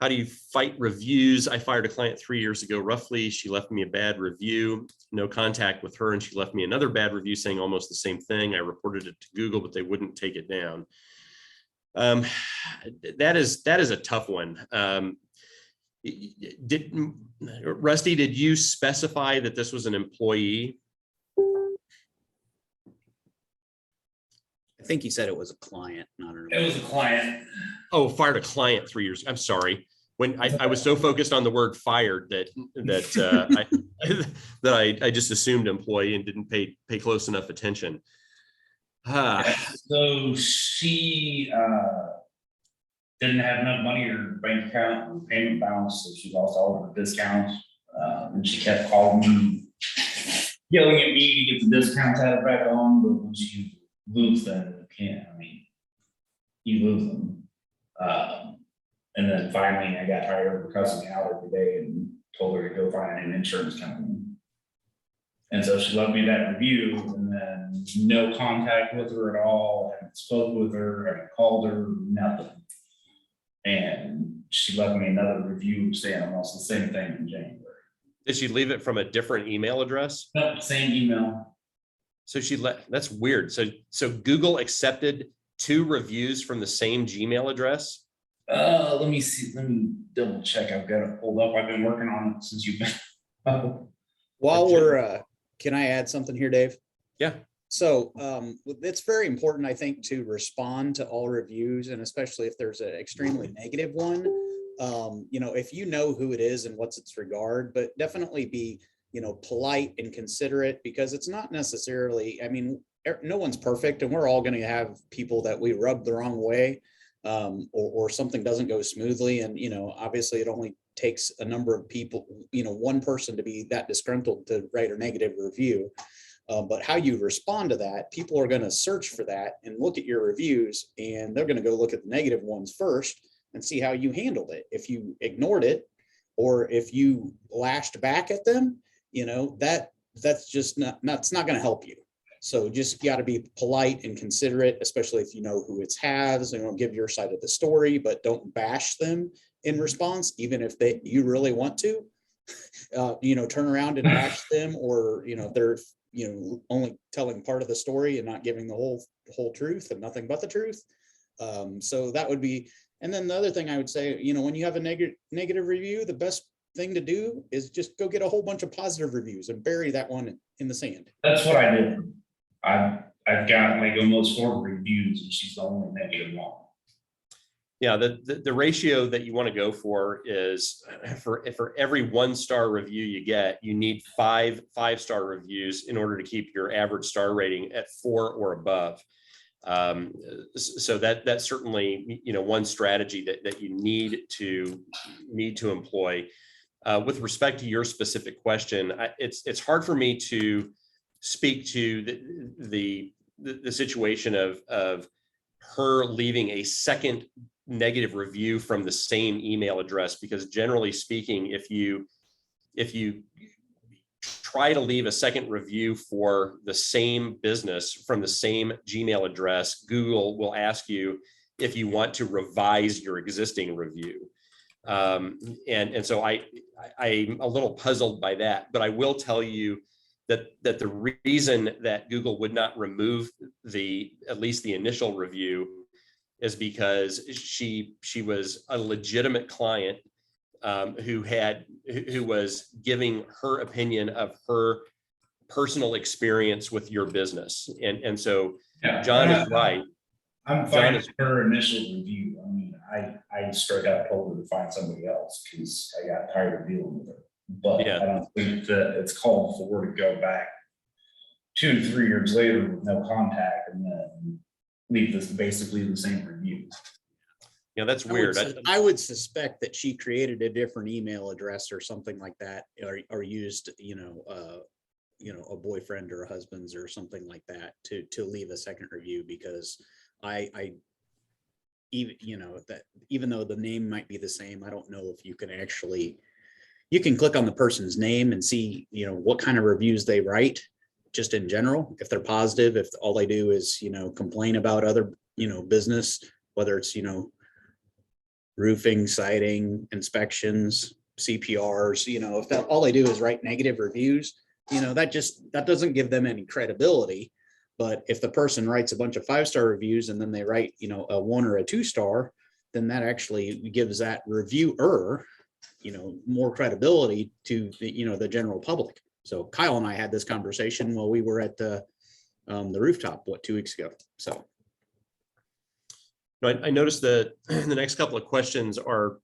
How do you fight reviews? I fired a client 3 years ago, roughly. She left me a bad review, no contact with her, and she left me another bad review saying almost the same thing. I reported it to Google, but they wouldn't take it down. That is a tough one. Rusty, did you specify that this was an employee? I think he said it was a client, not an It was a client. Oh, fired a client 3 years. I'm sorry. When I was so focused on the word fired that I just assumed employee and didn't pay close enough attention. So she didn't have enough money in her bank account or payment balance, so she lost all of her discounts. And she kept calling me, yelling at me to get the discounts added back on, but once you lose them, you can't. I mean, you lose them. And then finally, I got tired of her cussing me out every day and told her to go find an insurance company. And so she left me that review, and then no contact with her at all. I haven't spoke with her, I haven't called her, nothing. And she left me another review saying almost the same thing in January. Did she leave it from a different email address? No, same email. So that's weird. So Google accepted 2 reviews from the same Gmail address? Let me see. Let me double check. I've got it pulled up. I've been working on it since you've been. While we're, can I add something here, Dave? Yeah. So it's very important, I think, to respond to all reviews, and especially if there's an extremely negative one. You know, if you know who it is and what's its regard, but definitely be, you know, polite and considerate, because it's not necessarily, I mean, no one's perfect, and we're all going to have people that we rub the wrong way, or something doesn't go smoothly. And, you know, obviously it only takes a number of people, you know, one person to be that disgruntled to write a negative review. But how you respond to that, people are going to search for that and look at your reviews, and they're going to go look at the negative ones first and see how you handled it. If you ignored it, or if you lashed back at them, you know, that's just that's not going to help you. So just got to be polite and considerate, especially if you know who it has, and give your side of the story, but don't bash them in response, even if you really want to, you know, turn around and bash them, or, you know, they're, you know, only telling part of the story and not giving the whole truth and nothing but the truth. So that would be, and then the other thing I would say, you know, when you have a negative review, the best thing to do is just go get a whole bunch of positive reviews and bury that one in the sand. That's what I did. I've got like almost 4 reviews, and she's the only negative one. Yeah, the ratio that you want to go for is for every 1-star review you get, you need 5 5-star reviews in order to keep your average star rating at 4 or above. So that's certainly, you know, one strategy that you need to employ. With respect to your specific question, it's hard for me to speak to the situation of her leaving a second negative review from the same email address, because generally speaking, if you try to leave a second review for the same business from the same Gmail address, Google will ask you if you want to revise your existing review. And so I'm a little puzzled by that, but I will tell you that the reason that Google would not remove at least the initial review is because she was a legitimate client who was giving her opinion of her personal experience with your business. And so John is right. I'm fine with her initial review. I mean, I straight up told her to find somebody else because I got tired of dealing with her. But I don't think that it's called for her to go back 2 to 3 years later with no contact and then leave this basically the same review. Yeah, that's weird. I would suspect that she created a different email address or something like that, or used, a boyfriend or a husband's or something like that to leave a second review, because even though the name might be the same, I don't know if you can click on the person's name and see, what kind of reviews they write, just in general, if they're positive, if all they do is, complain about other, business, whether it's, roofing, siding, inspections, CPRs, if all they do is write negative reviews, that doesn't give them any credibility. But if the person writes a bunch of 5-star reviews and then they write, a 1 or a 2-star, then that actually gives that reviewer, more credibility to the general public. So Kyle and I had this conversation while we were at the rooftop, 2 weeks ago. So I noticed that the next couple of questions are.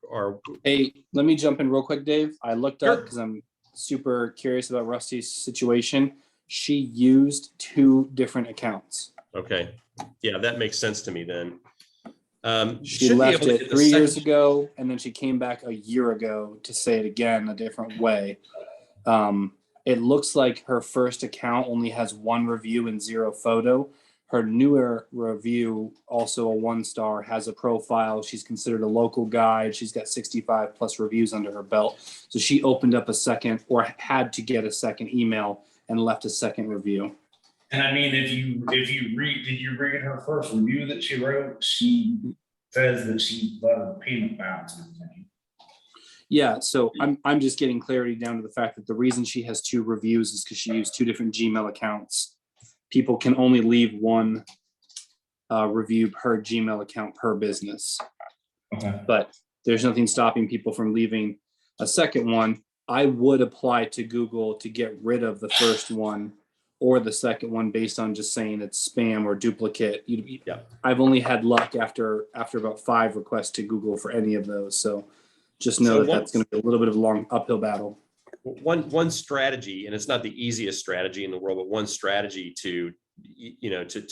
Hey, let me jump in real quick, Dave. I looked up Sure. because I'm super curious about Rusty's situation. She used 2 different accounts. Okay. Yeah, that makes sense to me then. She left it 3 years ago, and then she came back a year ago to say it again a different way. It looks like her first account only has 1 review and 0 photo. Her newer review, also a 1-star, has a profile. She's considered a local guide. She's got 65 plus reviews under her belt. So she opened up a second, or had to get a second email and left a second review. And I mean, if you read, did you read her first review that she wrote? She says that she let her payment bounce and everything. Yeah, so I'm just getting clarity down to the fact that the reason she has 2 reviews is because she used 2 different Gmail accounts. People can only leave 1 review per Gmail account per business. Okay. But there's nothing stopping people from leaving a second one. I would apply to Google to get rid of the first one or the second one based on just saying it's spam or duplicate. Yeah. I've only had luck after about 5 requests to Google for any of those. So just know that's going to be a little bit of a long uphill battle. One strategy, and it's not the easiest strategy in the world, but one strategy to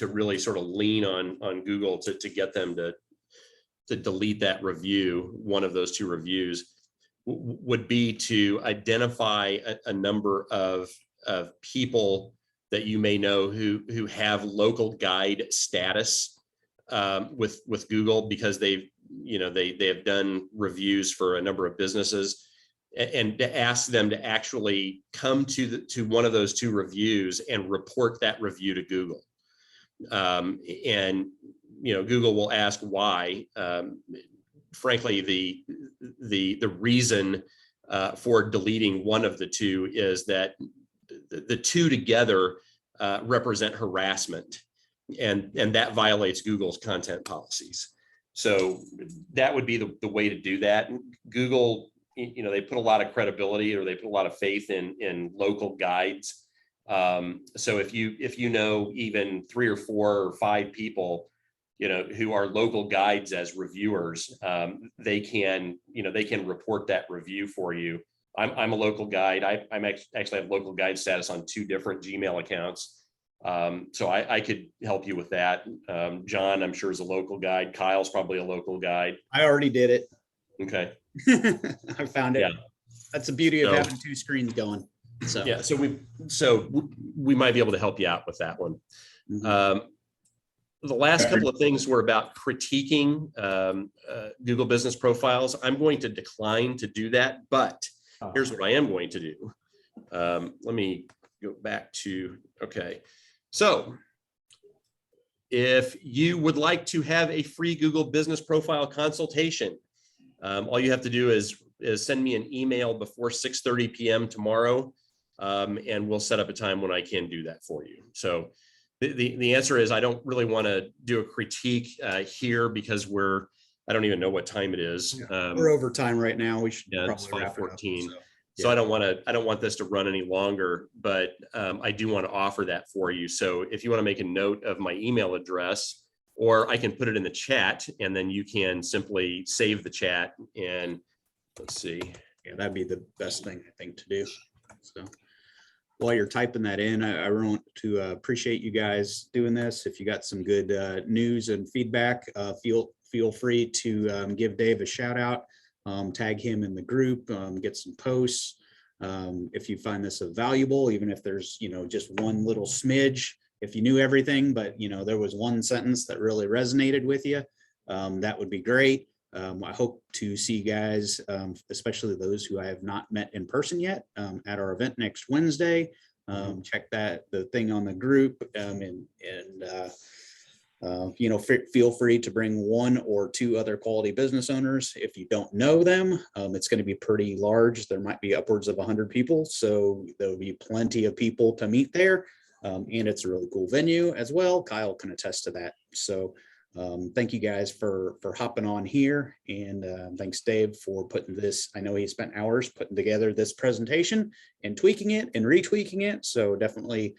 really sort of lean on Google to get them to delete that review, one of those 2 reviews, would be to identify a number of people that you may know who have local guide status with Google, because they have done reviews for a number of businesses, and to ask them to actually come to one of those 2 reviews and report that review to Google. And Google will ask why. Frankly, the reason for deleting one of the 2 is that the 2 together represent harassment, and that violates Google's content policies. So that would be the way to do that. Google, they put a lot of credibility, or they put a lot of faith in local guides. So if you know even 3 or 4 or 5 people, who are local guides as reviewers, they can report that review for you. I'm a local guide. I'm actually have local guide status on 2 different Gmail accounts. So I could help you with that. John, I'm sure, is a local guide. Kyle's probably a local guide. I already did it. Okay. I found it. Yeah. That's the beauty of having 2 screens going. So yeah, so we might be able to help you out with that one. Mhm. The last couple of things were about critiquing Google business profiles. I'm going to decline to do that, but here's what I am going to do. Let me go back to, okay. So if you would like to have a free Google Business Profile consultation, all you have to do is send me an email before 6:30 p.m. tomorrow, and we'll set up a time when I can do that for you. So the answer is I don't really want to do a critique here because I don't even know what time it is. We're over time right now. We should Yeah, it's probably wrap it up, 5:14. so. So I don't want this to run any longer, but I do want to offer that for you. So if you want to make a note of my email address, or I can put it in the chat, and then you can simply save the chat. And let's see. Yeah, that'd be the best thing I think to do. So while you're typing that in, I want to appreciate you guys doing this. If you got some good news and feedback, feel free to give Dave a shout out. Tag him in the group, get some posts. If you find this valuable, even if there's, just one little smidge, if you knew everything, but, there was one sentence that really resonated with you, that would be great. I hope to see you guys, especially those who I have not met in person yet, at our event next Wednesday. Check the thing on the group, feel free to bring one or two other quality business owners. If you don't know them, it's going to be pretty large. There might be upwards of 100 people. So there'll be plenty of people to meet there. And it's a really cool venue as well. Kyle can attest to that. So thank you guys for hopping on here. And thanks, Dave, for putting this. I know he spent hours putting together this presentation and tweaking it and retweaking it. So definitely,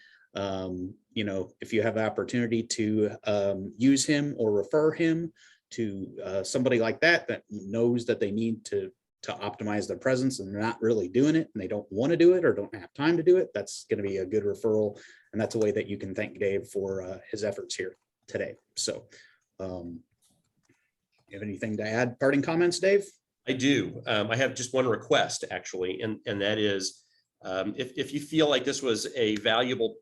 if you have the opportunity to use him or refer him to somebody like that knows that they need to optimize their presence and they're not really doing it and they don't want to do it or don't have time to do it, that's going to be a good referral. And that's a way that you can thank Dave for his efforts here today. So you have anything to add? Parting comments, Dave? I do. I have just one request, actually, and that is, if you feel like this was a valuable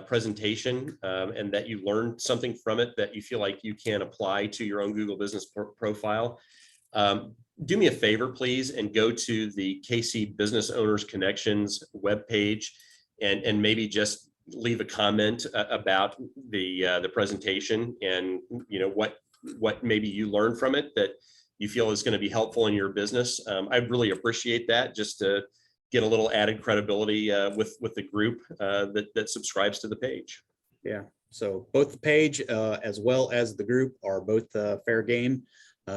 presentation and that you learned something from it that you feel like you can apply to your own Google Business Profile, do me a favor, please, and go to the KC Business Owners Connections webpage and maybe just leave a comment about the presentation and what maybe you learned from it that you feel is going to be helpful in your business. I really appreciate that, just to get a little added credibility with the group that subscribes to the page. Yeah, so both the page as well as the group are both fair game.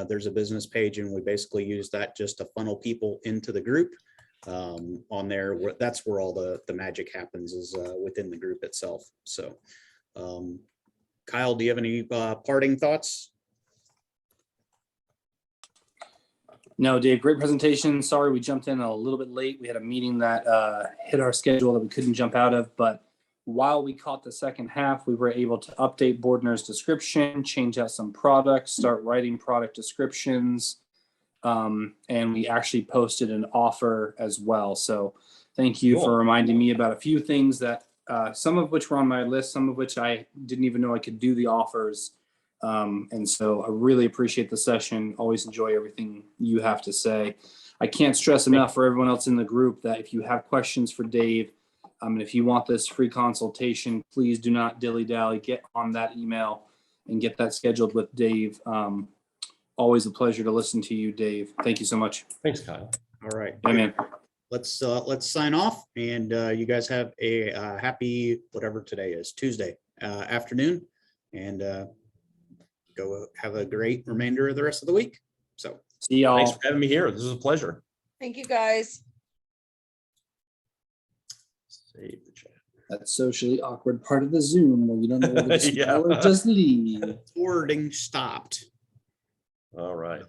There's a business page and we basically use that just to funnel people into the group. On there, that's where all the magic happens, is within the group itself. So Kyle, do you have any parting thoughts? No, Dave, great presentation. Sorry we jumped in a little bit late. We had a meeting that hit our schedule that we couldn't jump out of, but while we caught the second half, we were able to update Bordner's description, change out some products, start writing product descriptions, and we actually posted an offer as well. So thank you for reminding me about a few things that some of which were on my list, some of which I didn't even know I could do the offers. And so I really appreciate the session. Always enjoy everything you have to say. I can't stress enough for everyone else in the group that if you have questions for Dave, and if you want this free consultation, please do not dilly-dally. Get on that email and get that scheduled with Dave. Always a pleasure to listen to you, Dave. Thank you so much. Thanks, Kyle. All right. Yeah, man. Let's sign off, and you guys have a happy, whatever today is, Tuesday afternoon, and go have a great remainder of the rest of the week. So see y'all. Thanks for having me here. This is a pleasure. Thank you, guys. Save the chat. That socially awkward part of the Zoom where you don't know whether to Yeah. smile or just leave. forwarding stopped. All right.